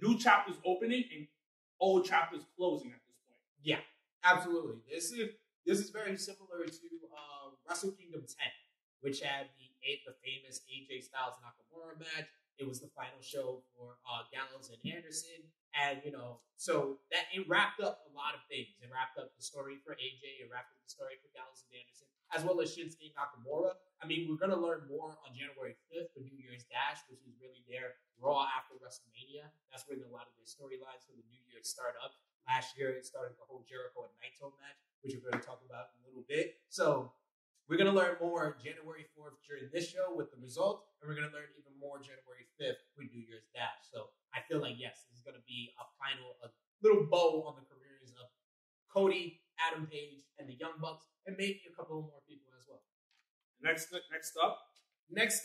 new chapters opening and old chapters closing at this point? Yeah, absolutely. This is very similar to Wrestle Kingdom 10, which had the famous AJ Styles Nakamura match. It was the final show for Gallows and Anderson, and so that it wrapped up a lot of things. It wrapped up the story for AJ. It wrapped up the story for Gallows and Anderson, as well as Shinsuke Nakamura. I mean, we're going to learn more on January 5th for New Year's Dash, which is really their Raw after WrestleMania. That's when a lot of their storylines for the New Year start up. Last year, it started the whole Jericho and Naito match, which we're going to talk about in a little bit. So we're going to learn more January 4th during this show with the results, and we're going to learn even more January 5th with New Year's Dash. So I feel like, yes, this is going to be a little bow on the careers of Cody, Adam Page, and the Young Bucks, and maybe a couple of more people as well. Next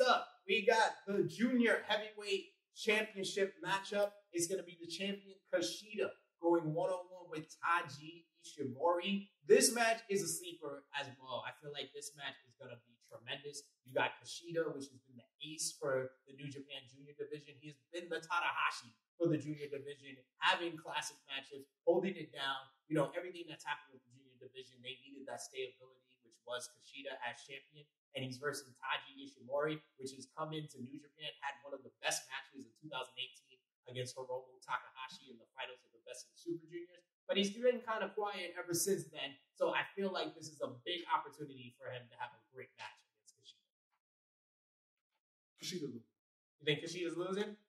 up, we got the Junior Heavyweight Championship matchup. It's going to be the champion Kushida going one-on-one with Taiji Ishimori. This match is a sleeper as well. I feel like this match is going to be tremendous. You got Kushida, which has been the ace for the New Japan Junior Division. He has been the Tanahashi for the Junior Division, having classic matches, holding it down. Everything that's happened with the Junior Division, they needed that stability, which was Kushida as champion. And he's versus Taiji Ishimori, which has come into New Japan, had one of the best matches in 2018 against Hiromu Takahashi in the finals of the Best of the Super Juniors. But he's been kind of quiet ever since then. So I feel like this is a big opportunity for him to have a great match against Kushida. Kushida losing. You think Kushida's losing?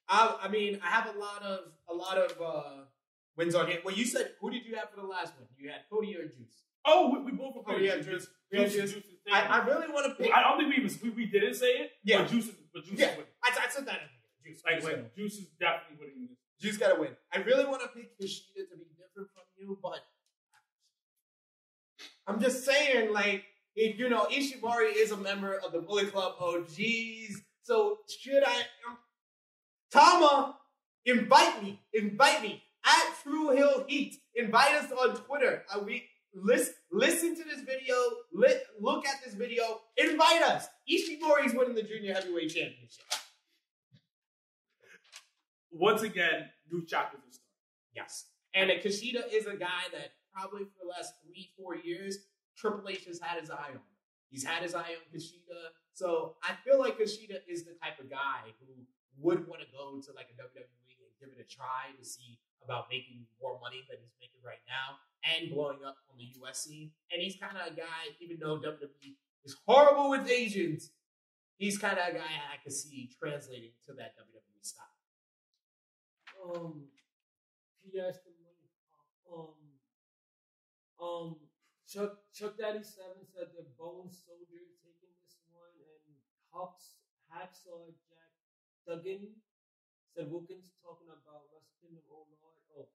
I mean, I have a lot of wins on him. Well, you said, who did you have for the last one? You had Cody or Juice? Oh, we both agreed. Yeah, Juice. I really want to pick. I don't think we didn't say it. Yeah, but Juice is winning. I said that in the beginning. Juice. Juice is definitely winning this. Juice got to win. I really want to pick Kushida to be different from you, but I'm just saying, if Ishimori is a member of the Bullet Club OGs, so should I? Tama, invite me at Tru Heel Heat. Invite us on Twitter. Listen to this video. Look at this video. Invite us. Ishimori's winning the Junior Heavyweight Championship. Once again, new chapters are starting. Yes. And Kushida is a guy that probably for the last 3-4 years, Triple H has had his eye on. He's had his eye on Kushida. So I feel like Kushida is the type of guy who would want to go to like a WWE and give it a try to see about making more money than he's making right now and blowing up on the US scene. And he's kind of a guy, even though WWE is horrible with Asians, he's kind of a guy I could see translating to that WWE style. PS the money. Chuck Daddy 7 said the Bone Soldier taking this one, and Hacksaw Jack Duggan said Wilkins talking about Wrestle Kingdom. Oh Lord,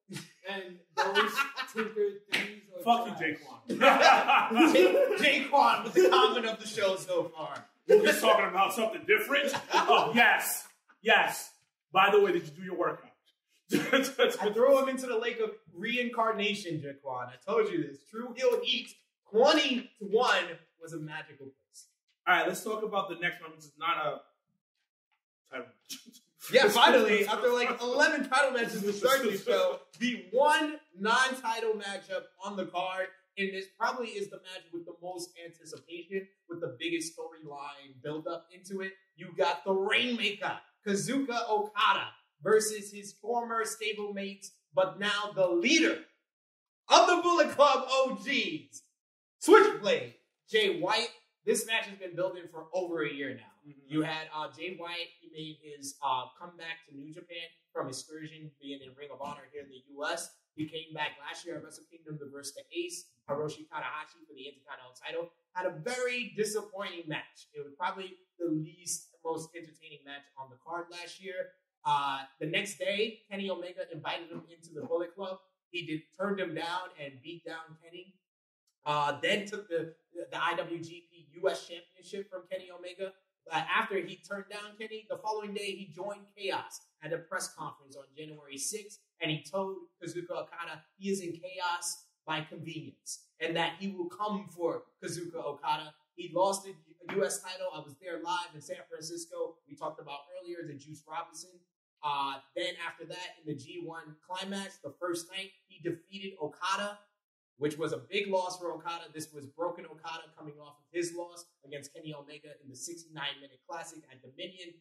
and those Tinker threes are fuck you, trash. Jaquan. Jaquan was the comment of the show so far. We're just talking about something different. Oh yes. By the way, did you do your workout? I threw him into the lake of reincarnation, Jaquan. I told you this. Tru Heel Heat 20-1 was a magical place. All right, let's talk about the next one, which is not a title match. Yeah, finally, after like 11 title matches to start the show, the one non-title matchup on the card, and this probably is the match with the most anticipation, with the biggest storyline build-up into it. You got the Rainmaker, Kazuchika Okada, versus his former stablemates, but now the leader of the Bullet Club OGs, Switchblade, Jay White. This match has been building for over a year now. Mm-hmm. You had Jay White. He made his comeback to New Japan from excursion being in Ring of Honor here in the U.S. He came back last year at Wrestle Kingdom to verse the Ace, Hiroshi Tanahashi, for the Intercontinental title. Had a very disappointing match. It was probably the most entertaining match on the card last year. The next day, Kenny Omega invited him into the Bullet Club. He turned him down and beat down Kenny. Then took the IWGP US Championship from Kenny Omega. After he turned down Kenny, the following day he joined Chaos at a press conference on January 6th, and he told Kazuchika Okada he is in Chaos by convenience, and that he will come for Kazuchika Okada. He lost the U.S. title. I was there live in San Francisco. We talked about earlier the Juice Robinson. Then after that, in the G1 climax, the first night, he defeated Okada, which was a big loss for Okada. This was broken Okada coming off of his loss against Kenny Omega in the 69-minute classic at Dominion.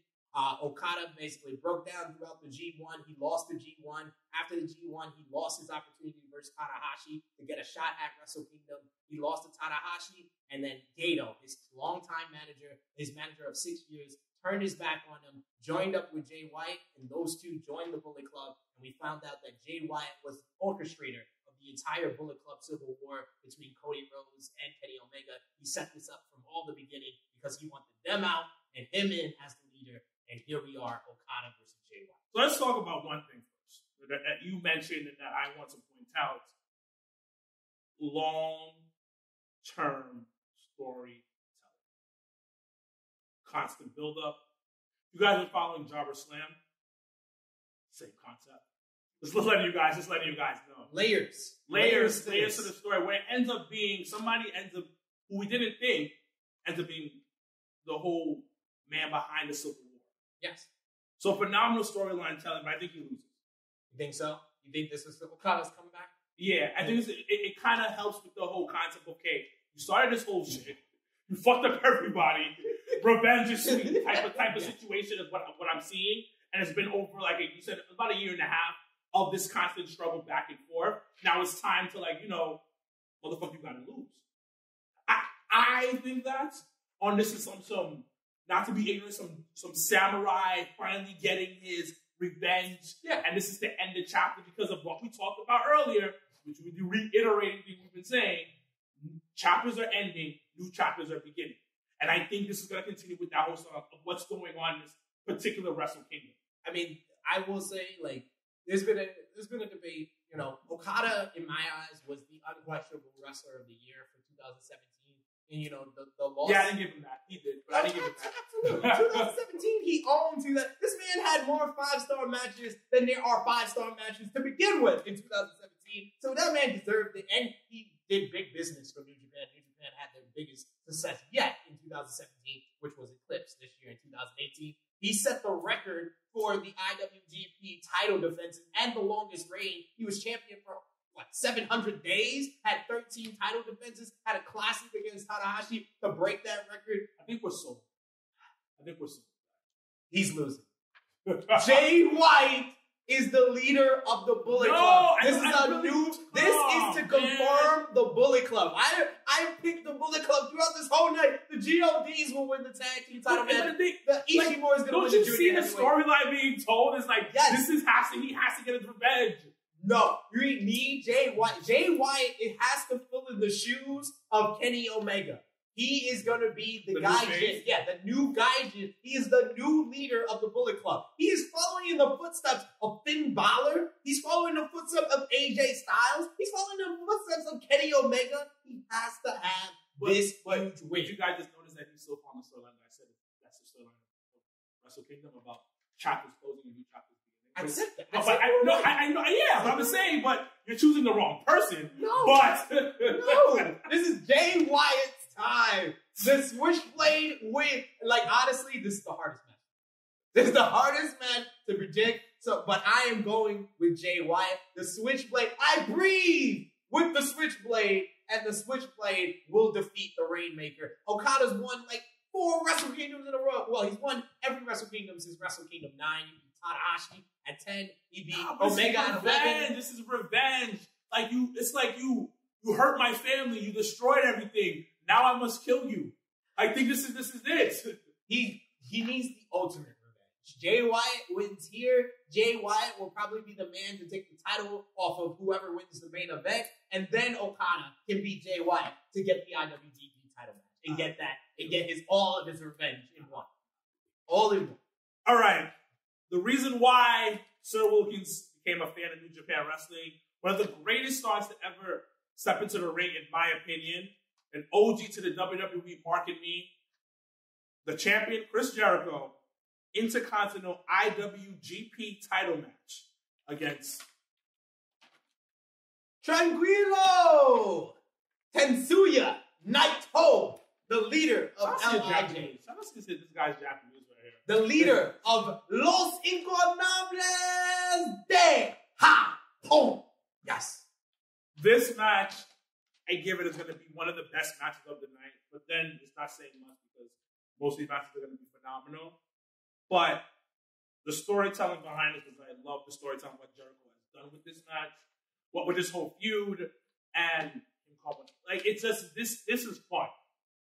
Okada basically broke down throughout the G1. He lost the G1. After the G1, he lost his opportunity versus Tanahashi to get a shot at Wrestle Kingdom. He lost to Tanahashi, and then Gato, his longtime manager, his manager of 6 years, turned his back on him, joined up with Jay White, and those two joined the Bullet Club. And we found out that Jay White was the orchestrator of the entire Bullet Club civil war between Cody Rhodes and Kenny Omega. He set this up from all the beginning because he wanted them out and him in as the leader. And here we are, Okada versus Jay White. So let's talk about one thing first that you mentioned and that I want to point out. Long-term storytelling. Constant build-up. You guys are following Jobber Slam? Same concept. Just letting you guys know. Layers to the story. Where it ends up being, who we didn't think, ends up being the whole man behind the Civil War. Yes. So phenomenal storyline telling, but I think he loses. You think so? You think this is Okada's comeback? Yeah, I think it kind of helps with the whole concept of, okay, you started this whole shit, you fucked up everybody, revenge is sweet type of situation is what I'm seeing, and it's been over, like you said, about a year and a half of this constant struggle back and forth. Now it's time to, motherfucker, you gotta lose. I think that on this is some not to be ignorant, some samurai finally getting his revenge. Yeah. And this is the end of chapter because of what we talked about earlier, which we'll be reiterating things we've been saying. Chapters are ending, new chapters are beginning. And I think this is going to continue with that whole stuff of what's going on in this particular Wrestle Kingdom. I mean, I will say, there's been a debate. Okada, in my eyes, was the unquestionable wrestler of the year for 2017. And, the loss. Yeah, I didn't give him that. He did, but I didn't give him that. Absolutely. 2017, he owned to that. This man had more 5-star matches than there are 5-star matches to begin with in 2017. So that man deserved it. And he did big business for New Japan. New Japan had their biggest success yet in 2017, which was eclipsed this year in 2018. He set the record for the IWGP title defenses and the longest reign. He was champion for 700 days, had 13 title defenses, had a classic against Tanahashi to break that record. I think we're sold. He's losing. Jay White is the leader of the Bullet Club. This is to confirm the Bullet Club. I picked the Bullet Club throughout this whole night. The GODs will win the tag team title match. The Ishimori is going to win the junior. Don't you see the storyline being told? It's he has to get his revenge. No, you need Jay White. Jay White, it has to fill in the shoes of Kenny Omega. He is going to be the Gaijin. Yeah, the new Gaijin. He is the new leader of the Bullet Club. He is following in the footsteps of Finn Balor. He's following the footsteps of AJ Styles. He's following the footsteps of Kenny Omega. He has to have this huge win. You guys just noticed that he's still following the storyline. I said that's the storyline of Wrestle Kingdom about chapters closing and new chapters. I said that. I know. Yeah, but I'm saying, but you're choosing the wrong person. No. No. This is Jay Wyatt's time. The Switchblade win. Honestly, this is the hardest match. This is the hardest match to predict. But I am going with Jay Wyatt. The Switchblade. I breathe with the Switchblade. and the Switchblade will defeat the Rainmaker. Okada's won like 4 Wrestle Kingdoms in a row. Well, he's won every Wrestle Kingdom since Wrestle Kingdom 9. He beat Tanahashi at 10. He beat Omega at 11. This is revenge. It's like you hurt my family. You destroyed everything. Now I must kill you. I think this is it. He needs the ultimate revenge. Jay Wyatt wins here. Jay Wyatt will probably be the man to take the title off of whoever wins the main event, and then Okada can beat Jay Wyatt to get the IWGP title match and get all of his revenge in one. All in one. All right. The reason why Sir Wilkins became a fan of New Japan Wrestling, one of the greatest stars to ever step into the ring, in my opinion, an OG to the WWE market me, the champion Chris Jericho, Intercontinental IWGP title match against Tranquilo Tetsuya Naito, the leader of LIJ. Let's consider this guy's Japanese right here. The leader of Los Ingobernables de Japón. Yes. This match, I give it is going to be one of the best matches of the night, but then it's not saying much because most of these matches are going to be phenomenal. But the storytelling behind it, because I love the storytelling, what Jericho has done with this match, what with this whole feud, and like it's just this is fun.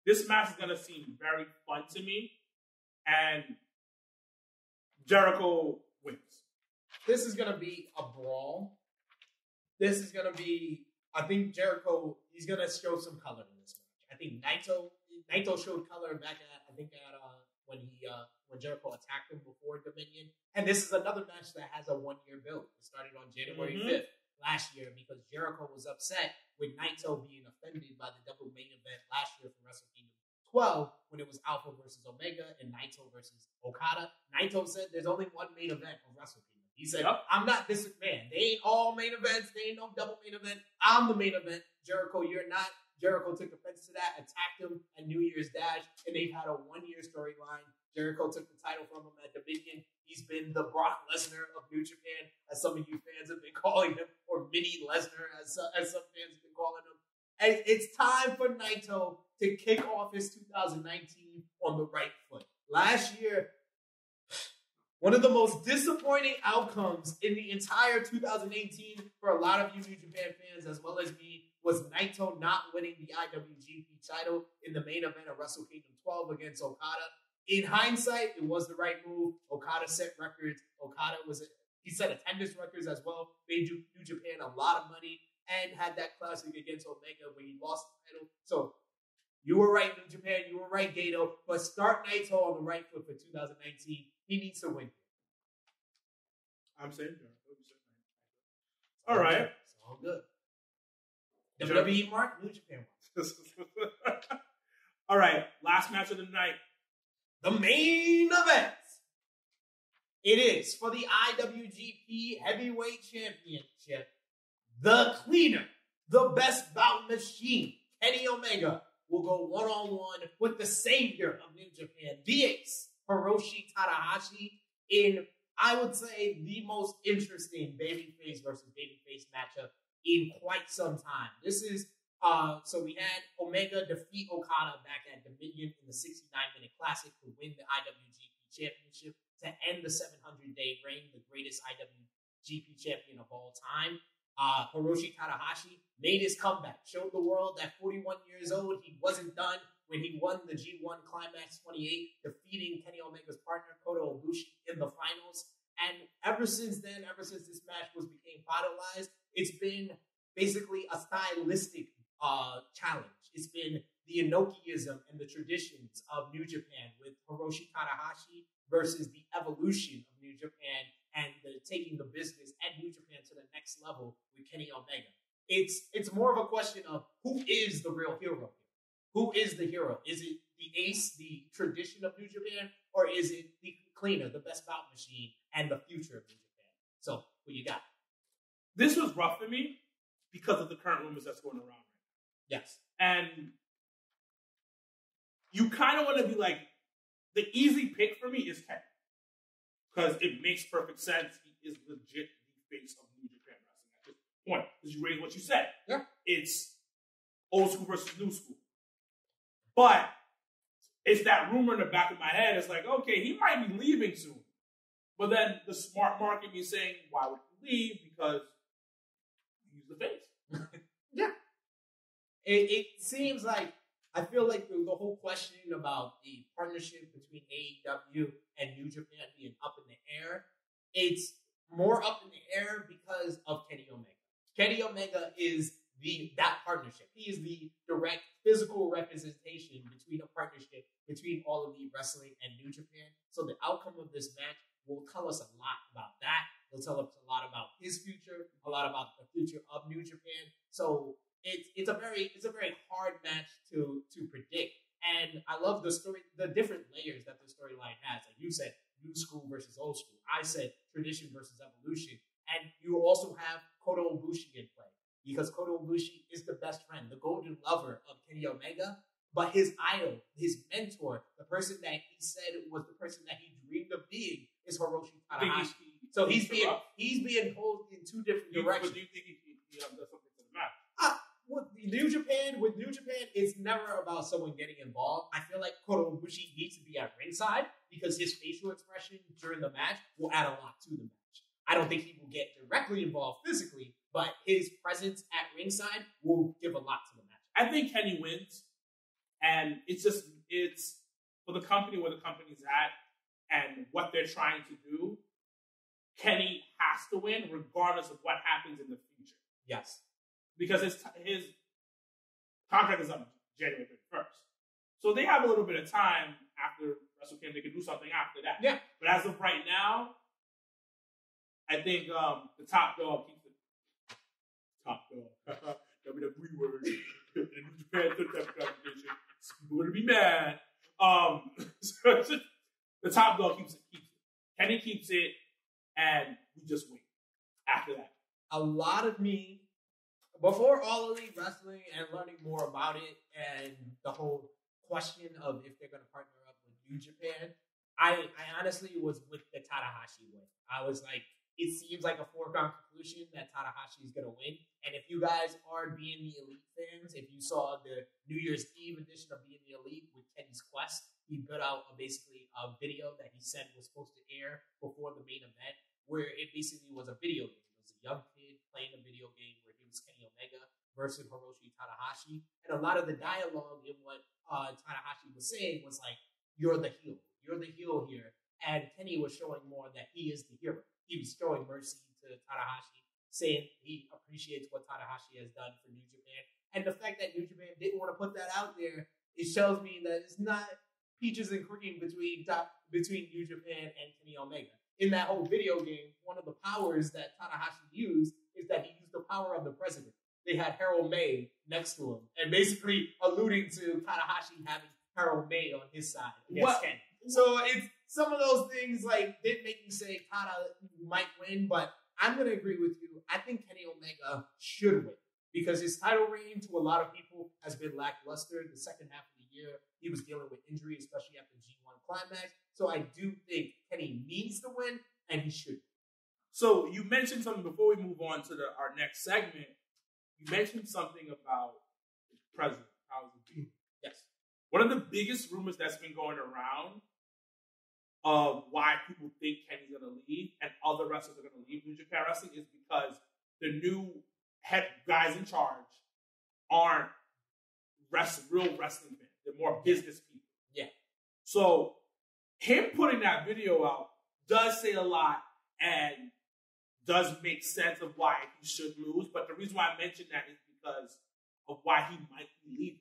This match is going to seem very fun to me, and Jericho wins. This is going to be a brawl. This is going to be, I think Jericho, he's going to show some color in this match. I think Naito showed color back at when Jericho attacked him before Dominion. And this is another match that has a 1-year build. It started on January 5th last year because Jericho was upset with Naito being offended by the double main event last year for Wrestle Kingdom 12 when it was Alpha versus Omega and Naito versus Okada. Naito said there's only one main event of Wrestle Kingdom. He said, I'm not this man. They ain't all main events. They ain't no double main event. I'm the main event. Jericho, you're not. Jericho took offense to that, attacked him at New Year's Dash, and they've had a 1-year storyline. Jericho took the title from him at Dominion. He's been the Brock Lesnar of New Japan, as some of you fans have been calling him, or Mini Lesnar, as some fans have been calling him. And it's time for Naito to kick off his 2019 on the right foot. Last year, one of the most disappointing outcomes in the entire 2018 for a lot of you New Japan fans, as well as me, was Naito not winning the IWGP title in the main event of Wrestle Kingdom 12 against Okada. In hindsight, it was the right move. Okada set records. He set attendance records as well. Made New Japan a lot of money and had that classic against Omega where he lost the title. So you were right, New Japan. You were right, Gato. But start Naito on the right foot for 2019. He needs to win. I'm saying all right. It's all good. WWE Mark, New Japan Mark. All right. Last match of the night. The main event. It is for the IWGP Heavyweight Championship. The cleaner, the best bout machine, Kenny Omega, will go one-on-one with the savior of New Japan, the ace, Hiroshi Tanahashi, in, I would say, the most interesting babyface versus babyface matchup in quite some time. This is, so we had Omega defeat Okada back at Dominion in the 69-minute Classic to win the IWGP Championship to end the 700-day reign, the greatest IWGP champion of all time. Hiroshi Tanahashi made his comeback, showed the world that 41 years old, he wasn't done when he won the G1 Climax 28, defeating Kenny Omega's partner, Kota Ibushi, in the finals. And ever since then, ever since this match became finalized, it's been basically a stylistic challenge. It's been the Inokiism and the traditions of New Japan with Hiroshi Tanahashi versus the evolution of New Japan and taking the business at New Japan to the next level with Kenny Omega. It's more of a question of who is the real hero here? Who is the hero? Is it the ace, the tradition of New Japan, or is it the cleaner, the best bout machine, and the future of New Japan? So, who you got? This was rough for me because of the current rumors that's going around right now. Yes. And you kind of want to be like, the easy pick for me is Kenny. Because it makes perfect sense. He is legit the face of New Japan Wrestling at this point. Because you raised what you said. Yeah. It's old school versus new school. But it's that rumor in the back of my head. It's like, okay, he might be leaving soon. But then the smart mark in me saying, why would he leave? Because he's the face. Yeah. It seems like, I feel like the whole question about the partnership between AEW and New Japan being up in the air, it's more up in the air because of Kenny Omega. Kenny Omega is that partnership. He is the direct physical representation between a partnership between all of the wrestling and New Japan. So the outcome of this match will tell us a lot about that. It'll tell us a lot about his future, a lot about the future of New Japan. So it's a very hard match to predict. And I love the story, the different layers that the storyline has. Like you said, new school versus old school. I said tradition versus evolution. And you also have Kota Ibushi in play, because Kota Ibushi is the best friend, the golden lover of Kenny Omega. But his idol, his mentor, the person that he said was the person that he dreamed of being, is Hiroshi Tanahashi. So he's being pulled in two different directions. But do you think he does something to the match? With New Japan, it's never about someone getting involved. I feel like Kota Ibushi needs to be at ringside because his facial expression during the match will add a lot to the match. I don't think he will get directly involved physically, but his presence at ringside will give a lot to the match. I think Kenny wins, and it's for the company where the company's at and what they're trying to do. Kenny has to win regardless of what happens in the future. Yes. Because his contract is up January 31st. So they have a little bit of time after Wrestle Kingdom. They can do something after that. Yeah. But as of right now, I think the top dog keeps it. Top dog. WWE word. In New Japan, third type of competition. People are going to be mad. The top dog keeps it. Kenny keeps it, and we just wait after that. A lot of me, before All Elite Wrestling and learning more about it and the whole question of if they're going to partner up with New Japan, I honestly was with the Tanahashi win. I was like, it seems like a foregone conclusion that Tanahashi is going to win. And if you guys are Being the Elite fans, if you saw the New Year's Eve edition of Being the Elite with Kenny's Quest, he put out basically a video that he said was supposed to air before the main event, where it basically was a video game. It was a young kid playing a video game where he was Kenny Omega versus Hiroshi Tanahashi. And a lot of the dialogue in what Tanahashi was saying was like, you're the heel. You're the heel here. And Kenny was showing more that he is the hero. He was showing mercy to Tanahashi, saying he appreciates what Tanahashi has done for New Japan. And the fact that New Japan didn't want to put that out there, it shows me that it's not peaches and cream between New Japan and Kenny Omega. In that whole video game, one of the powers that Tanahashi used is that he used the power of the president. They had Harold May next to him, and basically alluding to Tanahashi having Harold May on his side against Kenny. So it's some of those things like did make me say Tana might win, but I'm going to agree with you. I think Kenny Omega should win because his title reign to a lot of people has been lackluster. The second half of the year, he was dealing with injury, especially after G1 Climax. So I do think Kenny needs to win, and he should. So you mentioned something before we move on to our next segment. You mentioned something about the president. How's it being? Yes. One of the biggest rumors that's been going around of why people think Kenny's going to leave and other wrestlers are going to leave New Japan Wrestling is because the new head guys in charge aren't real wrestling fans. They're more business people. Yeah. So him putting that video out does say a lot and does make sense of why he should lose. But the reason why I mentioned that is because of why he might be leaving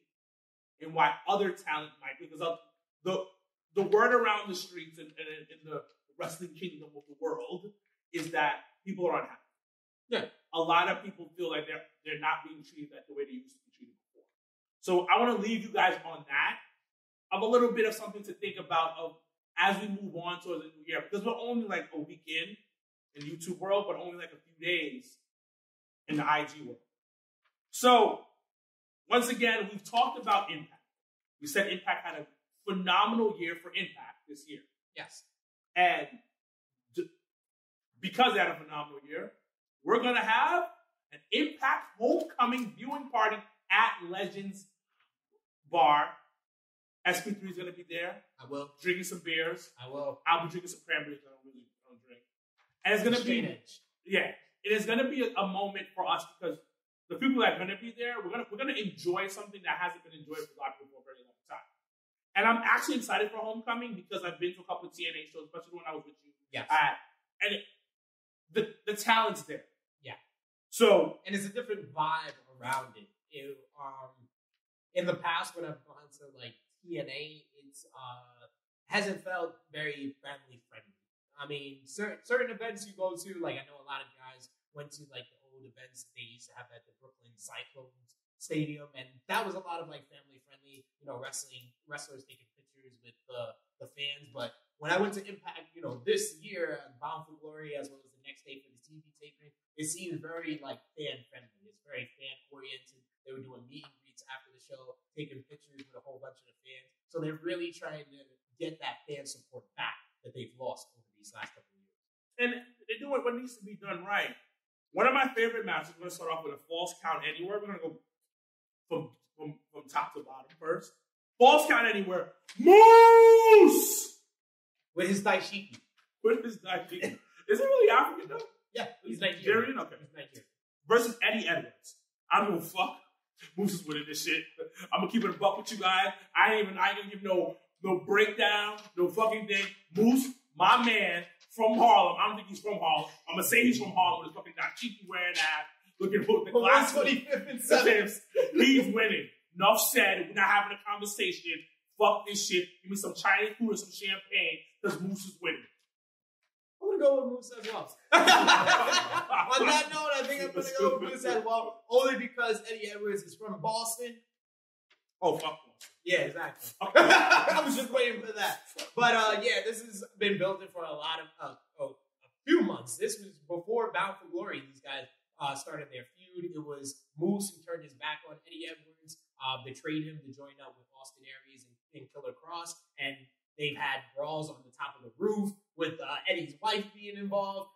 and why other talent might be. Because the word around the streets and in the wrestling kingdom of the world is that people are unhappy. Yeah. A lot of people feel like they're not being treated the way they used to be treated before. So I want to leave you guys on that of a little bit of something to think about of as we move on towards the new year, because we're only like a week in the YouTube world, but only like a few days in the IG world. So once again, we've talked about Impact. We said Impact had a phenomenal year for Impact this year. Yes. And because they had a phenomenal year, we're going to have an Impact homecoming viewing party at Legends Bar. SP3 is gonna be there. I will. Drinking some beers. I will. I'll be drinking some cranberries. I don't drink. And it's gonna be it is gonna be a moment for us because the people that are gonna be there, we're gonna enjoy something that hasn't been enjoyed for a lot of people for a very long time. And I'm actually excited for Homecoming because I've been to a couple of TNA shows, especially when I was with you. Yes. And the talent's there. Yeah. So and it's a different vibe around it. In the past when I've gone to like TNA, it's hasn't felt very family friendly. I mean, certain events you go to, like I know a lot of guys went to like the old events they used to have at the Brooklyn Cyclones Stadium, and that was a lot of like family friendly, wrestlers taking pictures with the fans. But when I went to Impact, this year, Bound for Glory, as well as the next day for the TV taping, it seemed very like fan friendly. It's very fan oriented. They were doing meet and greets after the show, taking pictures with a whole bunch of the fans. So they're really trying to get that fan support back that they've lost over these last couple of years. And they do what needs to be done right. One of my favorite matches, we're going to start off with a false count anywhere. We're going to go from top to bottom first. False count anywhere. Moose! With his daishiki. Is he really African though? Yeah, he's Nigerian. Okay. He's Nigerian. Versus Eddie Edwards. I don't give a fuck. Moose is winning this shit. I'm going to keep it a buck with you guys. I ain't gonna give no breakdown, no fucking thing. Moose, my man, from Harlem. I don't think he's from Harlem. I'm going to say he's from Harlem with his fucking cheeky wearing ass. Looking for the glass. 125th and 7th. He's winning. Enough said. We're not having a conversation. Fuck this shit. Give me some Chinese food and some champagne because Moose is winning. I'm going to go with Moose as well. On that note, I think I'm going to go with Moose as well. Only because Eddie Edwards is from Boston. Oh, fuck Boston. Yeah, exactly. I was just waiting for that. But this has been building for a lot of a few months. This was before Bound for Glory. These guys started their feud. It was Moose who turned his back on Eddie Edwards, betrayed him to join up with Austin Aries and Killer Cross, and they've had brawls on the top of the roof with Eddie's wife being involved.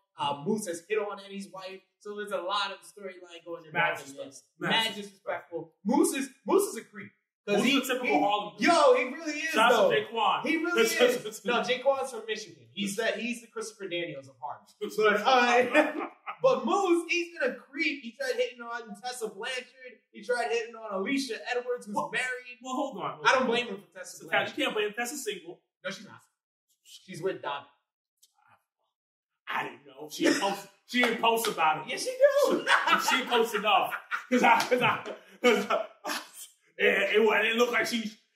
Moose has hit on Eddie's wife, so there's a lot of storyline going in. Mad disrespectful. Moose is a creep. Moose is a typical Harlem dude. Yo, he really is. Shout out though. to Jaquan. He really is. No, Jaquan's from Michigan. He's the Christopher Daniels of Harlem. But Moose, he's been a creep. He tried hitting on Tessa Blanchard. He tried hitting on Alicia Edwards, who's married. Well, hold on. I don't blame him for Tessa Blanchard. You can't blame him. Tessa's single. No, she's not. She's with Donna. I didn't know. She didn't post about it. Yes, she do. She didn't post enough. It didn't look like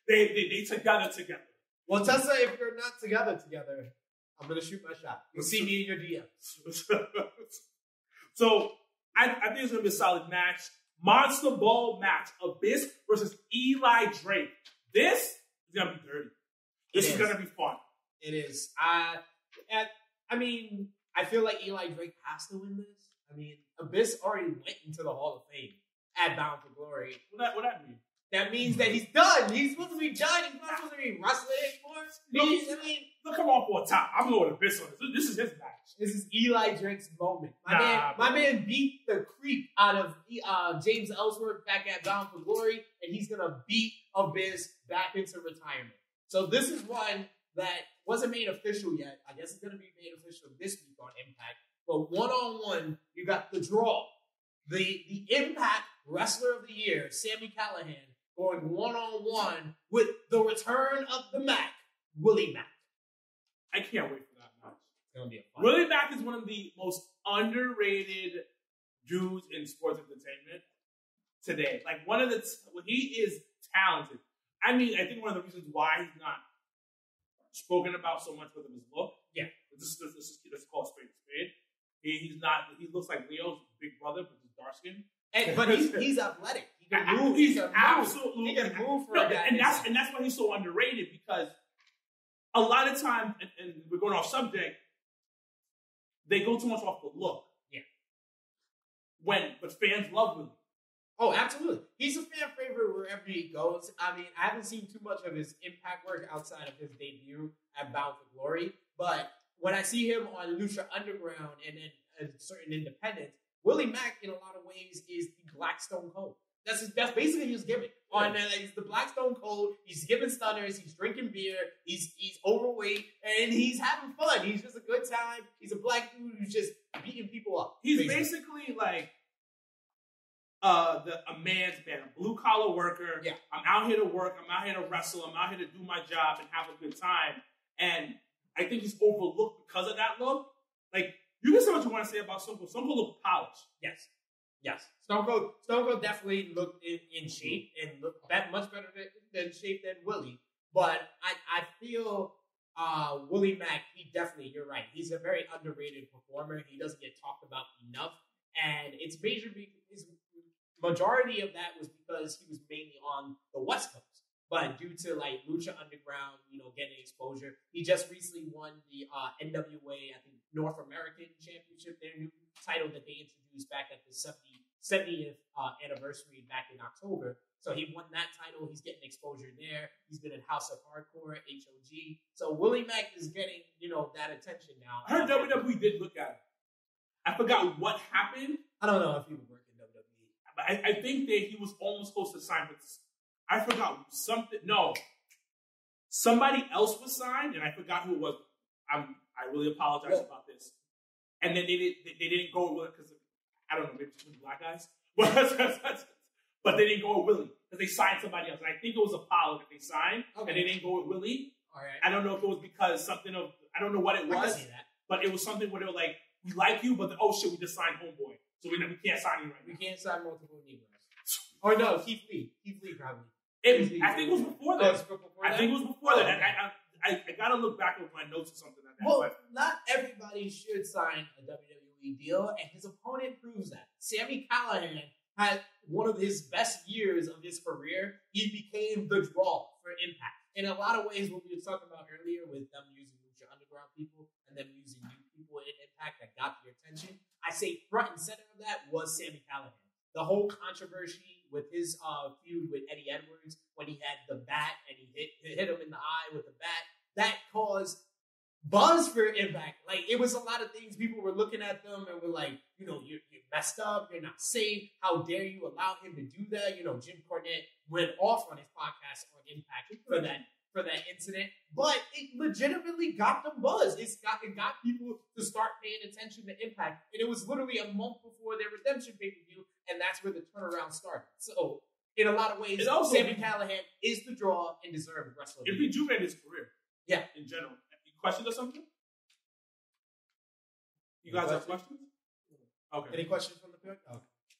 they together. Well, Tessa, if you're not together, I'm going to shoot my shot. You'll see me in your DMs. So, I think it's going to be a solid match. Monster Ball match. Abyss versus Eli Drake. This is going to be dirty. This is going to be fun. It is. I mean, I feel like Eli Drake has to win this. I mean, Abyss already went into the Hall of Fame at Bound for Glory. What that mean? That means that he's done. He's supposed to be done. He's not supposed to be wrestling anymore. Look, come on for a top. I'm going to Abyss on this. This is his match. This is Eli Drake's moment. My man beat the creep out of James Ellsworth back at Bound for Glory, and he's going to beat Abyss back into retirement. So this is one that wasn't made official yet. I guess it's going to be made official this week on Impact. But one-on-one, you got the draw. The Impact Wrestler of the Year, Sami Callihan, going one-on-one with the return of the Mac, Willie Mack. I can't wait for that match. It's going to be a fun Willie Mack is one of the most underrated dudes in sports entertainment today. Like, he is talented. I mean, I think one of the reasons why he's not spoken about so much because of his look. Yeah. Let's call it straight to spade. He looks like Leo's big brother, but he's dark skinned. But he's athletic. He can move. He can move for no, a guy. And that's why he's so underrated, because a lot of times, and we're going off subject, they go too much off the look. Yeah. But fans love Willie. Oh, absolutely. He's a fan favorite wherever he goes. I mean, I haven't seen too much of his Impact work outside of his debut at Bound for Glory, but when I see him on Lucha Underground and then certain independents, Willie Mack, in a lot of ways, is the Black Stone Cold. That's basically his gimmick. He's the Black Stone Cold. He's giving stunners. He's drinking beer. He's overweight, and he's having fun. He's just a good time. He's a black dude who's just beating people up. He's basically like a man's man, a blue collar worker. Yeah. I'm out here to work. I'm out here to wrestle. I'm out here to do my job and have a good time. And I think he's overlooked because of that look. Like, you can say what you want to say about Stone Cold. Stone Cold looked polished. Yes. Stone Cold definitely looked in shape and looked much better than shape than Willie. But I feel Willie Mack, you're right. He's a very underrated performer. He doesn't get talked about enough. And it's his majority of that was because he was mainly on the West Coast. But due to like Lucha Underground, getting exposure, he just recently won the NWA, I think, North American Championship, their new title that they introduced back at the 70th anniversary back in October. So he won that title. He's getting exposure there. He's been in House of Hardcore, HOG. So Willie Mack is getting, that attention now. I heard WWE did look at him. I forgot what happened. I don't know if he would work in WWE. But I think that he was almost supposed to sign with I forgot something. No. Somebody else was signed, and I forgot who it was. I really apologize about this. And then they didn't go with it because, I don't know, maybe it's black guys. But they didn't go with Willie because they signed somebody else. And I think it was Apollo that they signed, and they didn't go with Willie. All right. I don't know if it was because I don't know what it was. I can see that. But it was something where they were like, we like you, but oh shit, we just signed Homeboy. So we can't sign you right now. We can't sign multiple Negroes. Or no, Keith Lee. Keith Lee probably. I think it was before that. I think it was before that. Okay. I gotta look back at my notes or something like that. Well, but not everybody should sign a WWE deal, and his opponent proves that. Sami Callihan had one of his best years of his career. He became the draw for Impact. In a lot of ways, what we were talking about earlier with them using Lucha Underground people and them using new people in Impact that got your attention, I say front and center of that was Sami Callihan. The whole controversy with his feud with Eddie Edwards when he had the bat and he hit him in the eye with the bat, that caused buzz for Impact. Like, it was a lot of things. People were looking at them and were like, you're messed up. You're not safe. How dare you allow him to do that? Jim Cornette went off on his podcast on Impact for that incident, but it legitimately got them buzz. It got people to start paying attention to Impact, and it was literally a month before their redemption pay-per-view, and that's where the turnaround started. So, in a lot of ways, Sami Callihan is the draw and deserved wrestling. It rejuvenated his career. Yeah. In general. Any questions or something? You guys have questions? Okay. Any questions from the crowd?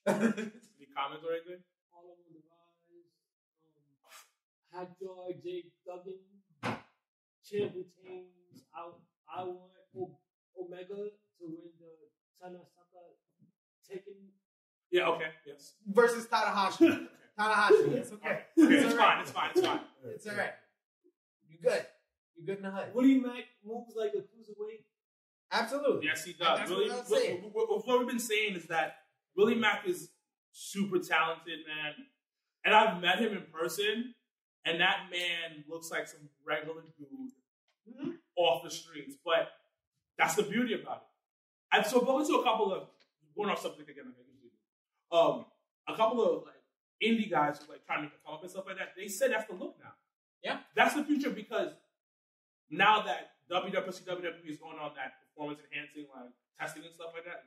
Okay. Any comments or anything? All over the rise. Hackjaw, Jake Duggan. Champ retains. I want Omega to win the Tanasaka Tekken. Yeah, okay, yes. Versus Tanahashi. Okay. Tanahashi, yes, okay. It's all fine, right. it's fine. It's all right. You good. You good in the HUD. Willie Mack moves like a cruiserweight. Absolutely. Yes, he does. That's Really, what I'm saying. what we've been saying is that Willie Mack is super talented, man. And I've met him in person, and that man looks like some regular dude off the streets. But that's the beauty about it. I've spoken to a couple of, going off subject again, like I usually do, a couple of like indie guys who like trying to come up and stuff like that. They said that's the look now. Yeah. That's the future because now that WWE is going on that performance enhancing like testing and stuff like that,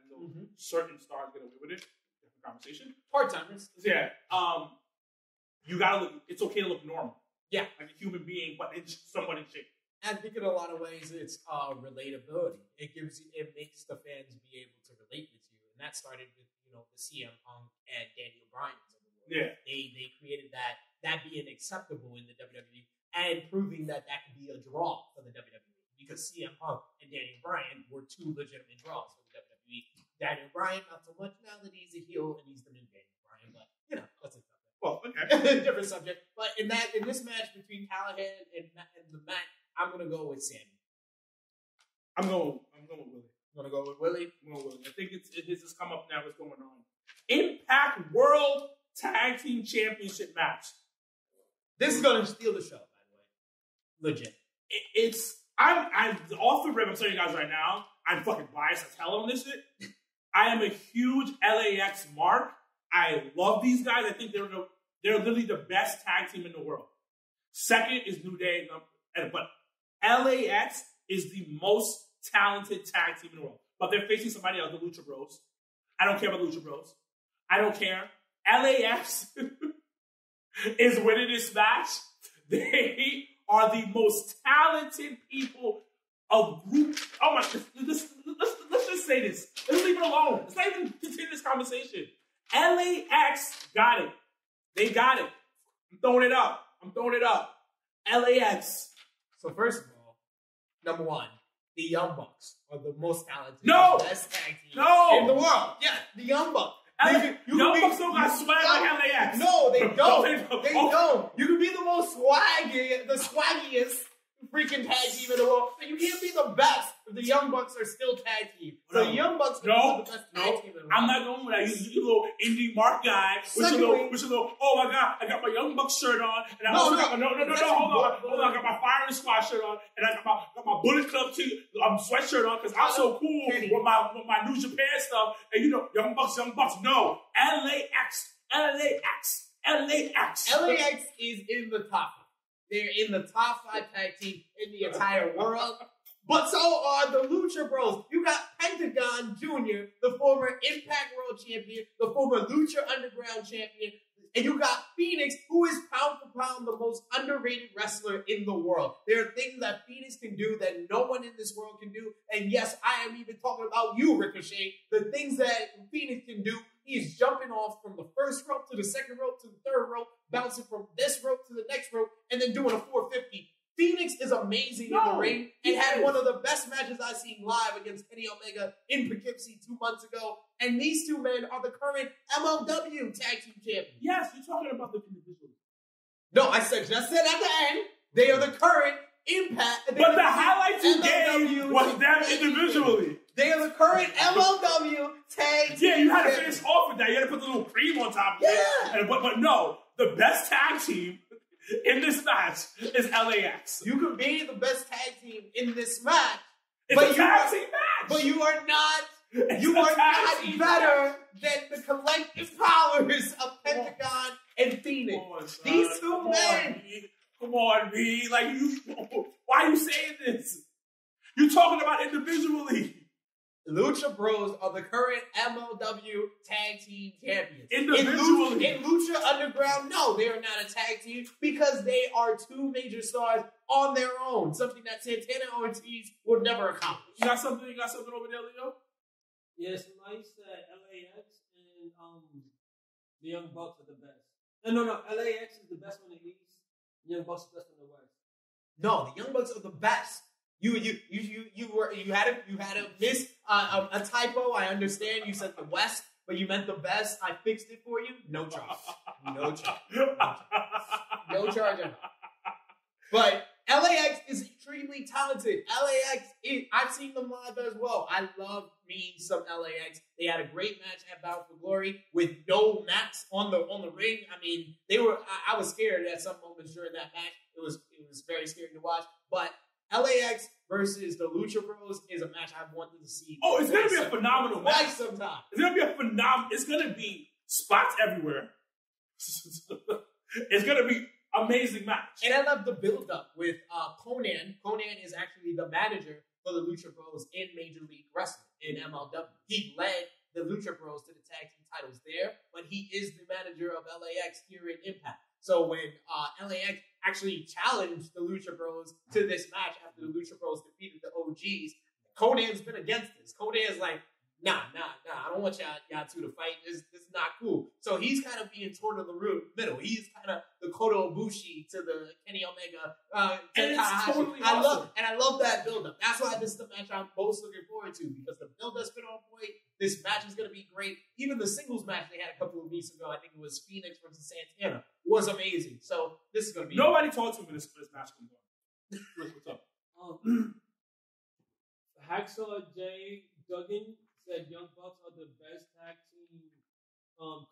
certain stars get away with it. Different conversation. Part-timers. Yeah. You gotta look, it's okay to look normal. Yeah. Like a human being, but somewhat in shape. I think in a lot of ways it's relatability. It makes the fans be able to relate with you. And that started with, the CM Punk and Daniel Bryan's of the world. Yeah. They created that being acceptable in the WWE and proving that could be a draw for the WWE. Because CM Punk and Daniel Bryan were two legitimate draws for the WWE. Daniel Bryan, not so much now that he's a heel and he's the new Daniel Bryan, but that's a subject. Well, okay. Different subject. But in this match between Callihan and the Matt, I'm gonna go with Sami. I'm going with Willie. You wanna go with Willie? I'm going with Willie. I think this has come up now. What's going on? Impact World Tag Team Championship match. This is gonna steal the show, by the way. Legit. I'm off the rip. I'm telling you guys right now. I'm fucking biased as hell on this shit. I am a huge LAX mark. I love these guys. I think they're literally the best tag team in the world. Second is New Day, but LAX is the most talented tag team in the world. But they're facing somebody else, the Lucha Bros. I don't care about Lucha Bros. I don't care. LAX is winning this match. They are the most talented people of group. Oh my! Let's just say this. Let's leave it alone. Let's not even continue this conversation. LAX got it. They got it. I'm throwing it up. LAX. So first of all, number one, the Young Bucks are the most talented, best tag team in the world. Yeah, the Young Bucks. Young Bucks don't got swag like LAX. No, they don't. They don't. You can be the most swaggiest freaking tag team in the world, but you can't be the best if the Young Bucks are still tag team. So the Young Bucks are the best tag team in the world. I'm not going with that. You little indie mark guy with your little, oh my God, I got my Young Bucks shirt on, and hold on, I got my Firing Squad shirt on, and I got my Bullet Club sweatshirt on because I'm so cool with my New Japan stuff, and Young Bucks. No, LAX is in the top 5. They're in the top 5 tag team in the entire world. But so are the Lucha Bros. You got Pentagon Jr., the former Impact World Champion, the former Lucha Underground Champion, and you got Phoenix, who is pound for pound the most underrated wrestler in the world. There are things that Phoenix can do that no one in this world can do. And yes, I am even talking about you, Ricochet. The things that Phoenix can do, he's jumping off from the first rope to the second rope to the third rope, bouncing from this rope to the next rope, and then doing a 450. Phoenix is amazing in the ring and had one of the best matches I've seen live against Kenny Omega in Poughkeepsie 2 months ago. And these two men are the current MLW Tag Team Champions. Yes, you're talking about the individuals. No, I just said at the end, they are the current Impact. But the highlights you gave was them individually. They are the current MLW Tag Team. Yeah, you had to finish off with that. You had to put the little cream on top of it. But no, the best tag team in this match is LAX. You could be the best tag team in this match. It's a tag team match. But you are not better than the collective powers of Pentagon and Phoenix. These two men. Come on, B. Like, why are you saying this? You're talking about individually. Lucha Bros are the current MLW Tag Team Champions. Individually. In Lucha Underground, no, they are not a tag team because they are two major stars on their own. Something that Santana Ortiz would never accomplish. You got something over there, Leo? Yes, Mike said LAX and the Young Bucks are the best. No, LAX is the best one in the East. Young Bucks are the best one in the West. No, the Young Bucks are the best. You had a miss a typo. I understand. You said the West, but you meant the best. I fixed it for you. No charge. No charge. But LAX is extremely talented. I've seen them live as well. I love me some LAX. They had a great match at Bound for Glory with no mats on the ring. I mean, I was scared at some moments during that match. It was very scary to watch. But LAX versus the Lucha Bros is a match I've wanted to see. Oh, it's going to be a phenomenal match. Sometime. It's going to be a phenomenal. It's going to be spots everywhere. It's going to be amazing match. And I love the build-up with Conan. Conan is actually the manager for the Lucha Bros in Major League Wrestling in MLW. He led the Lucha Bros to the tag team titles there, but he is the manager of LAX here in Impact. So when LAX actually challenged the Lucha Bros to this match after the Lucha Bros defeated the OGs, Conan's been against this. Conan's like, nah, I don't want y'all two to fight. This is not cool. So he's kind of being torn in the middle. He's kind of the Kota Ibushi to the Kenny Omega. And it's totally awesome. I love that build-up. That's why this is the match I'm most looking forward to, because the build-up's been on point. This match is going to be great. Even the singles match they had a couple of weeks ago, I think it was Phoenix versus Santana, was amazing. So this is going to be... Nobody talked to me when this match comes on. What's up? Hacksaw J. Duggan said Young Bucks are the best tag team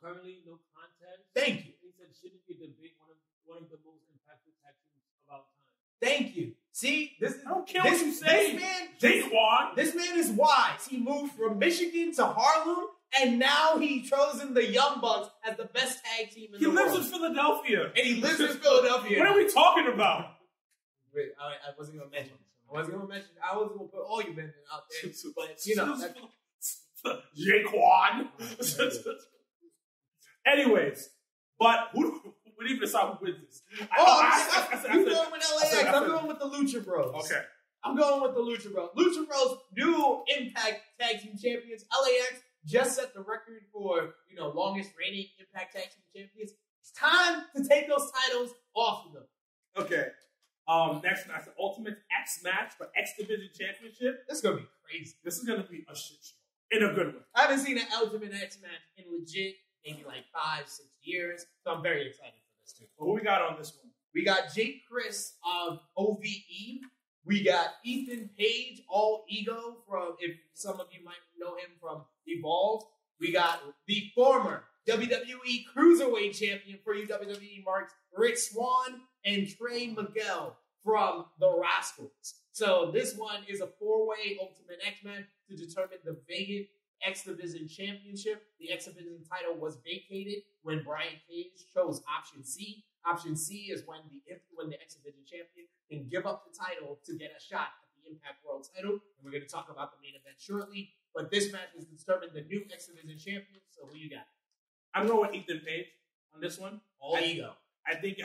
currently, no contest. Thank you. He said shouldn't be debate one of the most impactful tag teams of all time. Thank you. See, this is. I don't care what you say. This man is wise. He moved from Michigan to Harlem, and now he's chosen the Young Bucks as the best tag team in the world. He lives in Philadelphia. And he lives in Philadelphia. What are we talking about? Wait, I wasn't going to mention. I wasn't going to put all you men out there. But, you know. Jaquan. Anyways, but we need to decide who wins this. You going with LAX. I'm going with the Lucha Bros. Okay. I'm going with the Lucha Bros. Lucha Bros, new Impact Tag Team Champions. LAX just set the record for, longest reigning Impact Tag Team Champions. It's time to take those titles off of them. Okay. Next match, the Ultimate X match for X Division Championship. This is going to be crazy. This is going to be a shit show. In a good way. I haven't seen an Ultimate X match in legit maybe like 5-6 years. So I'm very excited for this too. Who we got on this one? We got Jake Chris of OVE. We got Ethan Page, All Ego, from, if some of you might know him from Evolve. We got the former WWE Cruiserweight Champion for you WWE marks, Rich Swann, and Trey Miguel from the Rascals. So this one is a 4-way Ultimate X match to determine the vacant X Division Championship. The X Division title was vacated when Brian Cage chose Option C. Option C is when the X Division champion can give up the title to get a shot at the Impact World title. And we're going to talk about the main event shortly. But this match is determined the new X Division champion. So who you got? I'm going with Ethan Page on this one. All Ego. I think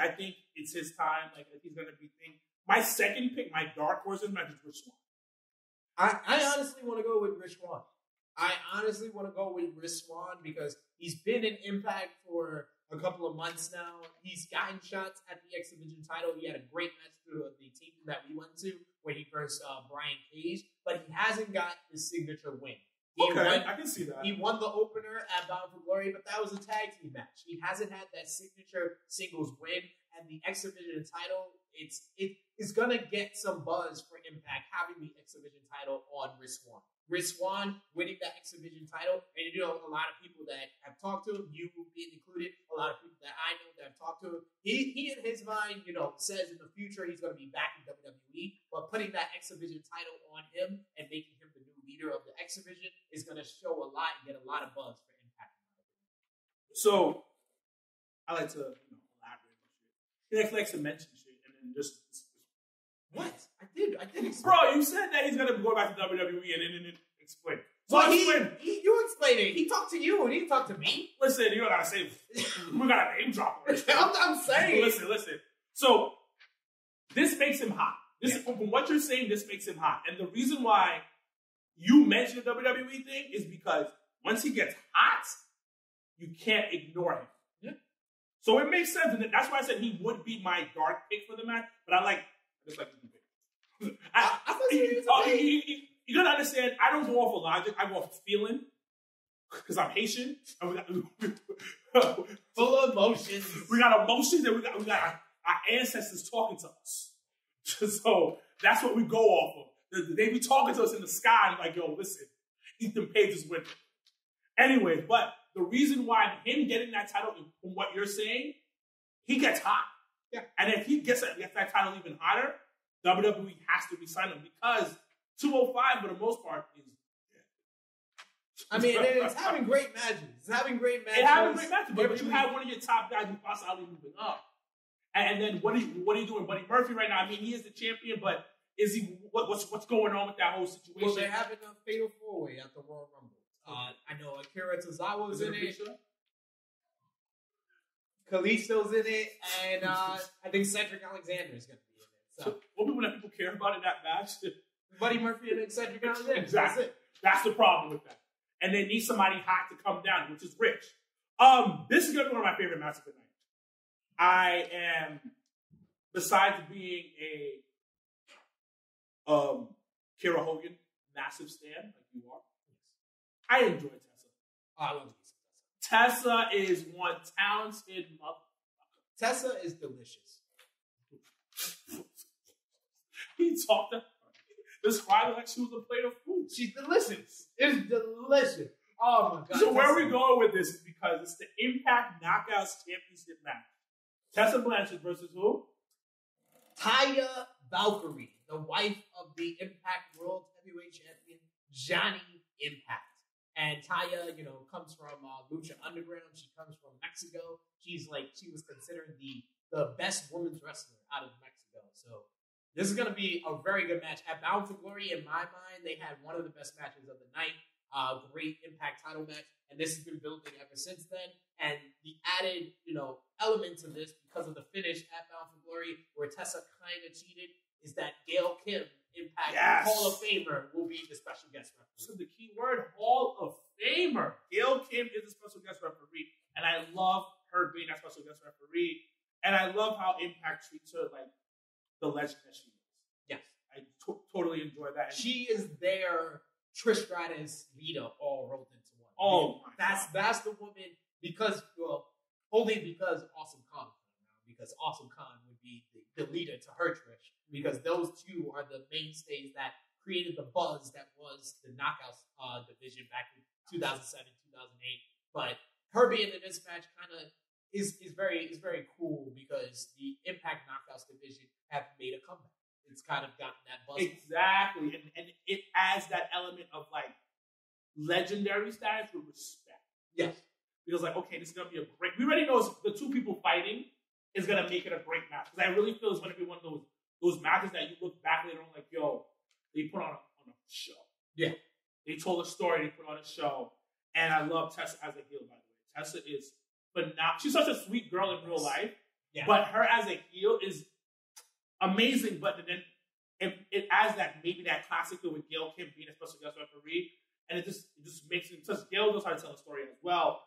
it's his time. Like he's going to be thing. My second pick, my dark horse in match is Rich Swann. I honestly want to go with Rich Swann. Because he's been in Impact for a couple of months now. He's gotten shots at the X Division title. He had a great match through the team that we went to where he versed Brian Cage, but he hasn't got his signature win. I can see that. He won the opener at Bound for Glory, but that was a tag team match. He hasn't had that signature singles win, and the X Division title, it's gonna get some buzz for Impact having the X Division title on Rich Swann. Rich Swann winning that X Division title, and a lot of people that have talked to him, you being included, a lot of people that I know that have talked to him, he in his mind, says in the future he's going to be back in WWE, but putting that X Division title on him and making him the new leader of the X Division is going to show a lot and get a lot of buzz for Impact. So, I like to elaborate on shit. He likes to mention shit and then just what? I did explain. Bro, you said that he's going to go back to WWE and then explain. So well, you explain it. He talked to you and he talked to me. Listen, you don't got to say, we got a name drop. I'm saying. Listen. So, this makes him hot. From what you're saying, this makes him hot. And the reason why you mentioned the WWE thing is because once he gets hot, you can't ignore him. Yeah. So it makes sense. And that's why I said he would be my dark pick for the match. But I just like to pick. You gotta understand, I don't go off of logic, I go off of feeling. Because I'm Haitian. And full of emotions. We got emotions and we got our ancestors talking to us. So that's what we go off of. They be talking to us in the sky and like, yo, listen, Ethan Page is winning. Anyway, but the reason why him getting that title, from what you're saying, he gets hot. Yeah. And if he gets that title even hotter, WWE has to re-sign him because 205 for the most part is dead. I mean, it's having great matches. But you have one of your top guys who's possibly moving up. And then what are you doing? Buddy Murphy right now, I mean, he is the champion, but is he what's going on with that whole situation? Well, they're having a fatal 4-way at the Royal Rumble. I know Akira Tozawa was in it. Kalisto's in it, and I think Cedric Alexander is going to be in it. So what people care about in that match? Buddy Murphy and Cedric Alexander. Exactly. That's the problem with that. And they need somebody hot to come down, which is Rich. This is going to be one of my favorite matches of the night. I am, besides being a Kira Hogan massive stan like you are, I enjoy Tessa. Oh, I love Tessa. Tessa is one talented motherfucker. Tessa is delicious. He talked to her. Described it like she was a plate of food. She's delicious. It's delicious. Oh my God. So where we going with this is because it's the Impact Knockouts Championship match. Tessa Blanchard versus who? Taya Valkyrie, the wife of the Impact World Heavyweight Champion, Johnny Impact. And Taya, comes from Lucha Underground. She comes from Mexico. She was considered the best women's wrestler out of Mexico. So this is going to be a very good match. At Bound for Glory, in my mind, they had one of the best matches of the night. Great Impact title match. And this has been building ever since then. And the added, element to this, because of the finish at Bound for Glory, where Tessa kind of cheated, is that Gail Kim, Impact Hall of Famer, will be the special guest referee. So the key word, Hall of Famer. Gail Kim is the special guest referee. And I love her being that special guest referee. And I love how Impact treats her like the legend that she is. Yes. I totally enjoy that. She is their Trish Stratus, Lita, all rolled into one. Oh, that's the woman, only because Awesome Khan now, because Awesome Khan would be the leader to her Trish, because those two are the mainstays that created the buzz that was the Knockouts division back in 2007, 2008. But her being in this match kind of is very cool, because the Impact Knockouts division have made a comeback. It's kind of gotten that buzz. Exactly. And it adds that element of legendary status with respect. Yes. Because okay, this is gonna be a great. We already know the two people fighting is gonna make it a great match. Because I really feel it's gonna be one of those matches that you look back later on yo, they put on a show. Yeah. They told a story. They put on a show, and I love Tessa as a heel. By the way, Tessa is phenomenal. She's such a sweet girl in real life. Yeah. But her as a heel is amazing. But then it adds that classic feel with Gail Kim being a special guest referee. And it just makes it, because Gail knows how to tell a story as well.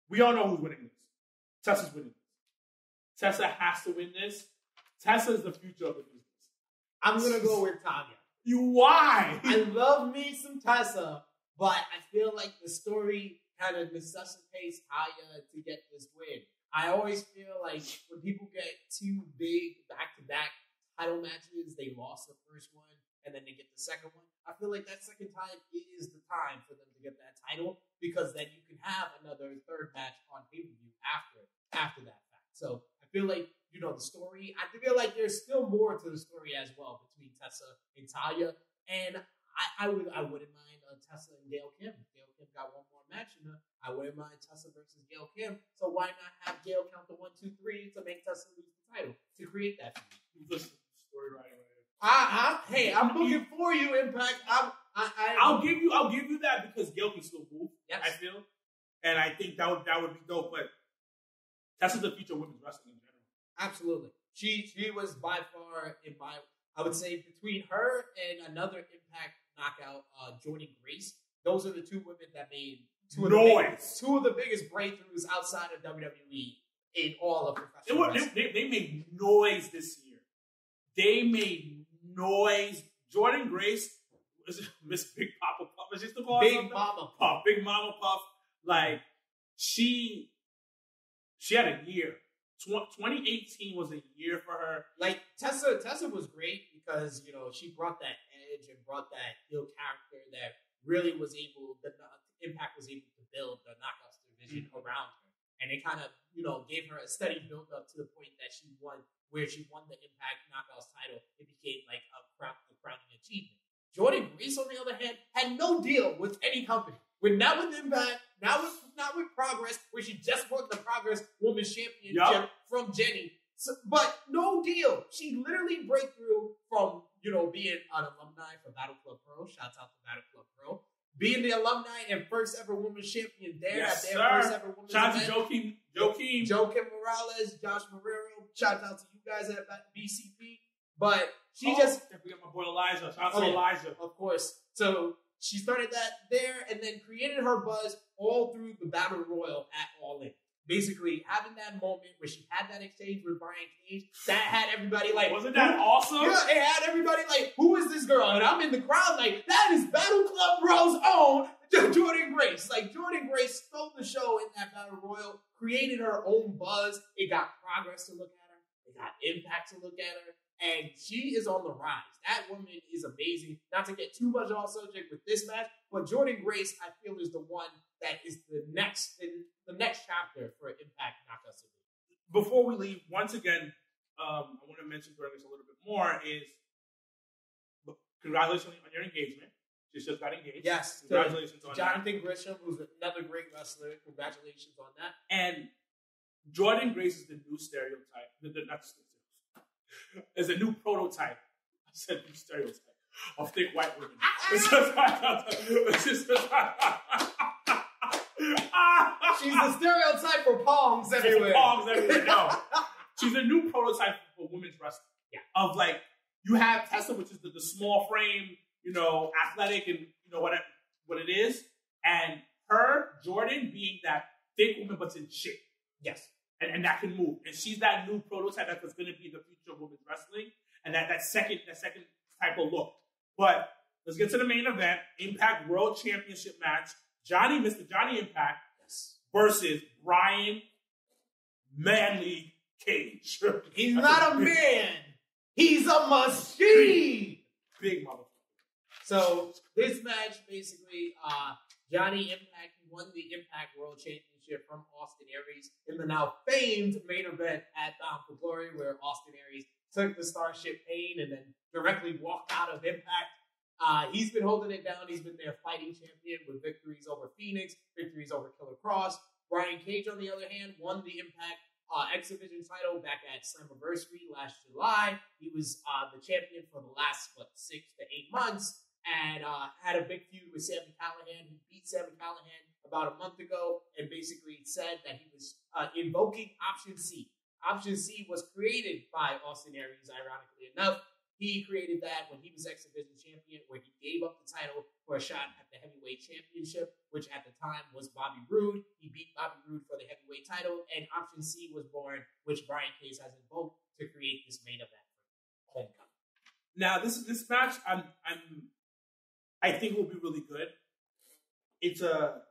We all know who's winning this. Tessa's winning this. Tessa has to win this. Tessa is the future of the business. I'm going to go with Tanya. Why? I love me some Tessa, but I feel like the story kind of necessitates Tanya to get this win. I always feel like when people get two big back-to-back title matches, they lost the first one, and then they get the second one. I feel like that second time is the time for them to get that title, because then you can have another third match on pay-per-view after that fact. So I feel like, the story, I feel like there's still more to the story as well between Tessa and Taya. And I wouldn't mind Tessa and Gail Kim. Gail Kim got one more match, and I wouldn't mind Tessa versus Gail Kim. So why not have Gail count the 1, 2, 3 to make Tessa lose the title, to create that feud? Listen, story right away. Hey, I'm looking for you, Impact. I'll give you that, because Gail can still move. Yes. I feel, and I think that would be dope. But Tessa's the future of women's wrestling in general. Absolutely, she was by far I would say between her and another Impact knockout, Jordan Grace. Those are the two women that made two of the biggest breakthroughs outside of WWE in all of professional wrestling. They made noise this year. They made noise. Jordan Grace was Miss Big Papa Puff. Is she still called Big Mama Puff? Big Mama Puff. She had a year. 2018 was a year for her. Tessa was great because she brought that edge and brought that heel character that really was able. The Impact was able to build the Knockouts division around her, and it kind of gave her a steady build up to the point that she won the Impact Knockouts title. It became like a crowning achievement. Jordan Grace, on the other hand, had no deal with any company. Not with Impact, not with Progress, where she just won the Progress Women's Championship from Jenny. So, but no deal. She literally break through from, being an alumni for Battle Club Pro. Shouts out to Battle Club Pro. Being the alumni and first ever women's champion there at their first ever women's Shout event. out to Joakim Morales, Josh Marrero. Shout out to you guys at BCP. But she just... I forget my boy Elijah. Shout out to Elijah. Of course. So she started that there and then created her buzz all through the Battle Royal at All In. Basically, having that moment where she had that exchange with Brian Cage, that had everybody wasn't that awesome? Yeah, it had everybody who is this girl? And I'm in the crowd that is Battle Club Pro's own Jordan Grace. Jordan Grace stole the show in that Battle Royal, created her own buzz. It got Progress to look at her. It got Impact to look at her. And she is on the rise. That woman is amazing. Not to get too much off subject with this match, but Jordan Grace, I feel, is the one that is the next chapter for Impact Knockouts. Before we leave, once again, I want to mention during this a little bit more is congratulations on your engagement. She just got engaged. Yes. Congratulations on Jonathan Grisham, who's another great wrestler. Congratulations on that. And Jordan Grace is the new stereotype. Is a new prototype. I said new stereotype of thick white women. She's the stereotype for palms everywhere. No. She's a new prototype for women's wrestling. Yeah. Of like, you have Tessa, which is the small frame, athletic and what it is. And her, Jordan, being that thick woman but's in shape. Yes. And that can move. And she's that new prototype that's going to be the future of women's wrestling. And that second type of look. But let's get to the main event. Impact World Championship match. Mr. Johnny Impact versus Brian Manly Cage. He's not a man. He's a machine. Big motherfucker. So this match, basically, Johnny Impact won the Impact World Championship from Austin Aries in the now famed main event at Bound for Glory, where Austin Aries took the Starship Pain and then directly walked out of Impact. He's been holding it down. He's been their fighting champion with victories over Phoenix, victories over Killer Cross. Brian Cage, on the other hand, won the Impact X Division title back at Slammiversary last July. He was the champion for the last, 6 to 8 months, and had a big feud with Sami Callihan. He beat Sami Callihan about a month ago and basically said that he was invoking Option C. Option C was created by Austin Aries, ironically enough. He created that when he was X Division champion, where he gave up the title for a shot at the heavyweight championship, which at the time was Bobby Roode. He beat Bobby Roode for the heavyweight title, and Option C was born, which Brian Cage has invoked to create this main event for Homecoming. Now, this match, I think will be really good. It's a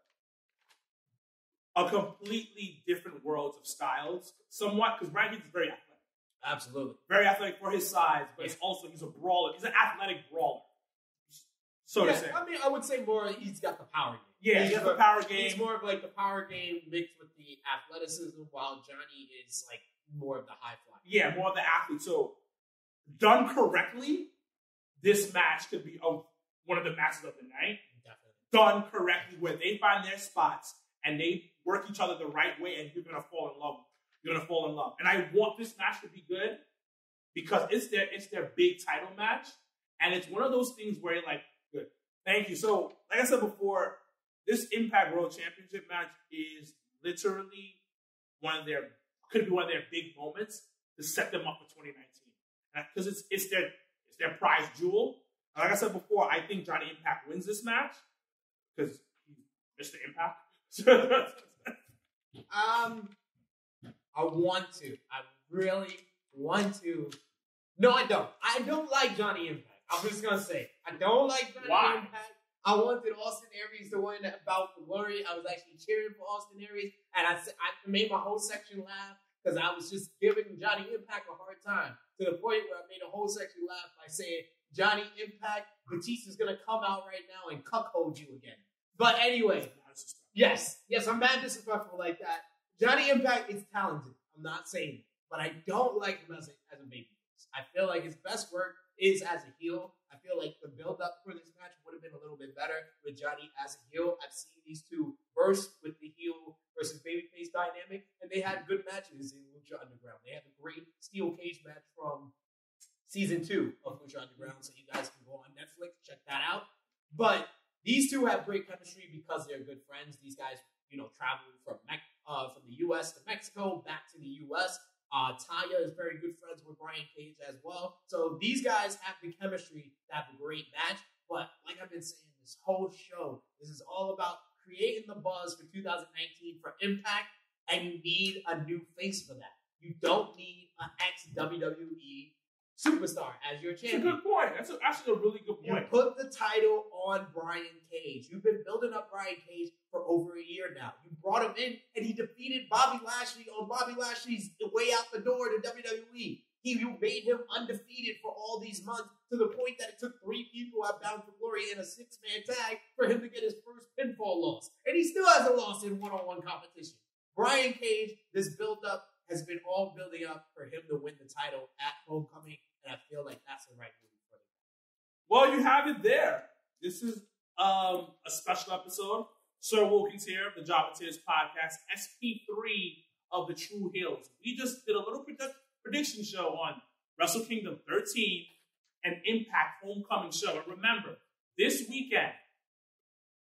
completely different worlds of styles, somewhat, because Brian Cage is very athletic. Absolutely. Very athletic for his size, but it's also, he's a brawler. He's an athletic brawler, so to say. I mean, I would say more he's got the power game. Yeah, he's got the power game. He's more of like the power game mixed with the athleticism, while Johnny is like more of the high fly. Yeah, more of the athlete. So, done correctly, this match could be one of the matches of the night. Definitely. Done correctly, where they find their spots and they work each other the right way, and you're going to fall in love. You're going to fall in love. And I want this match to be good because it's their big title match. And it's one of those things where you're like, good. Thank you. So, like I said before, this Impact World Championship match is literally could be one of their big moments to set them up for 2019. Because it's their prize jewel. And like I said before, I think Johnny Impact wins this match because he's Mr. Impact. I want to. I really want to. No, I don't. I don't like Johnny Impact. I'm just going to say, I don't like Johnny Impact. I wanted Austin Aries to win Bound for Glory. I was actually cheering for Austin Aries, and I made my whole section laugh because I was just giving Johnny Impact a hard time to the point where I made a whole section laugh by saying, Johnny Impact, Batista's going to come out right now and cuckold you again. But anyway, yes, I'm mad disrespectful like that. Johnny Impact is talented. I'm not saying it. But I don't like him as a babyface. I feel like his best work is as a heel. I feel like the build-up for this match would have been a little bit better with Johnny as a heel. I've seen these two burst with the heel versus babyface dynamic, and they had good matches in Lucha Underground. They had a great steel cage match from Season 2 of Lucha Underground, so you guys can go on Netflix, check that out. But these two have great chemistry because they're good friends. These guys, travel from the U.S. to Mexico, back to the U.S. Taya is very good friends with Brian Cage as well. So these guys have the chemistry to have a great match. But like I've been saying this whole show, this is all about creating the buzz for 2019 for Impact, and you need a new face for that. You don't need an ex-WWE superstar as your champion. That's a good point. That's actually a really good point. You put the title on Brian Cage. You've been building up Brian Cage for over a year now. You brought him in, and he defeated Bobby Lashley on Bobby Lashley's way out the door to WWE. You made him undefeated for all these months to the point that it took 3 people at Bound for Glory in a 6-man tag for him to get his first pinfall loss. And he still hasn't lost in one-on-one competition. Brian Cage, this build-up has been all building up for him to win the title at Homecoming, and I feel like that's the right move for him. Well, you have it there. This is a special episode. Sir Wilkins here, the Job and Tears podcast, SP3 of the Tru Heels. We just did a little prediction show on Wrestle Kingdom 13 and Impact Homecoming show. And remember, this weekend,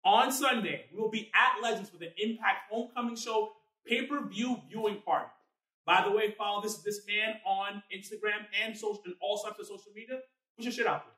on Sunday, we will be at Legends for the Impact Homecoming show pay-per-view viewing party. By the way, follow this man on Instagram and all sorts of social media. Put your shit out there.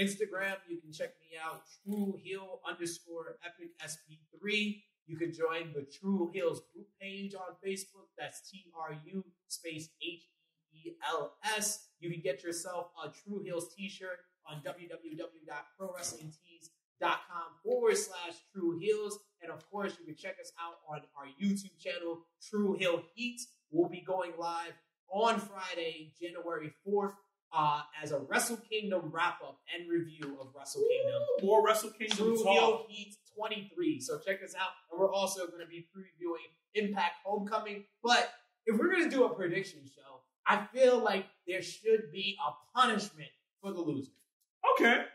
Instagram, you can check me out, TruHeel_Epic SP3. You can join the Tru Heels group page on Facebook. That's TRU space HEELS. You can get yourself a Tru Heels t-shirt on www.prowrestlingtees.com/Tru Heels. And of course, you can check us out on our YouTube channel, Tru Heel Heat. We'll be going live on Friday, January 4th, as a Wrestle Kingdom wrap-up and review of Wrestle Kingdom. More Wrestle Kingdom Tru talk. Heel Heat 23. So check us out. And we're also going to be previewing Impact Homecoming. But if we're going to do a prediction show, I feel like there should be a punishment for the loser. Okay.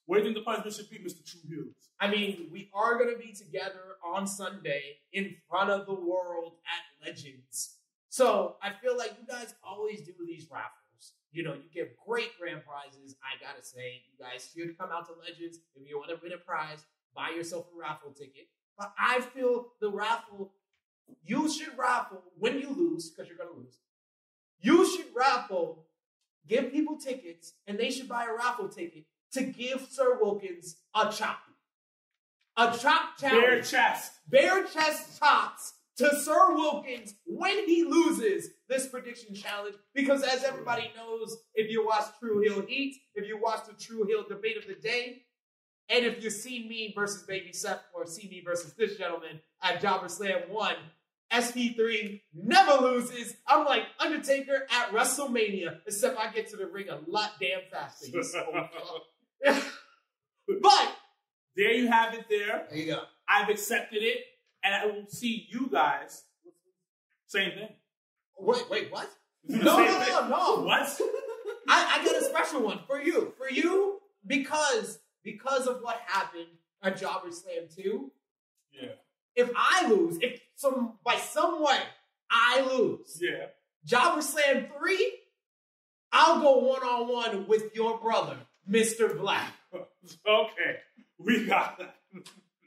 What do you think the punishment should be, Mr. Tru Heels? I mean, we are going to be together on Sunday in front of the world at Legends. So I feel like you guys always do these raffles. You know, you give great grand prizes. I got to say, you guys should come out to Legends. If you want to win a prize, buy yourself a raffle ticket. But I feel the raffle, you should raffle when you lose, because you're going to lose. You should raffle, give people tickets, and they should buy a raffle ticket to give Sir Wilkins a chop. A chop challenge. Bare chest chops to Sir Wilkins when he loses this prediction challenge. Because as everybody knows, if you watch Tru Heel Heat, if you watch the Tru Heel debate of the day, and if you see me versus Baby Seth or see me versus this gentleman at Jobber Slam 1, SP3 never loses. I'm like Undertaker at WrestleMania, except I get to the ring a lot damn faster. But there you have it there. There you go. I've accepted it, and I will see you guys. Same thing. Wait, what? No. What? I got a special one for you. For you, because of what happened at Jobber Slam 2. Yeah. If I lose, by some way I lose. Yeah. Jobber Slam 3, I'll go one-on-one with your brother, Mr.Black. Okay. We got that.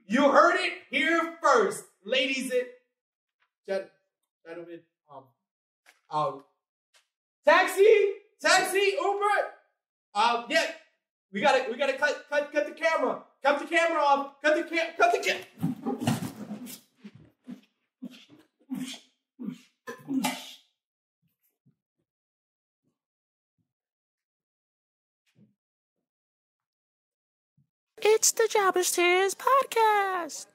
You heard it here first, ladies and gentlemen. Taxi, Uber. Yeah, we gotta cut the camera. Cut the camera off. Cut the camera. It's the Jobbers Tears podcast.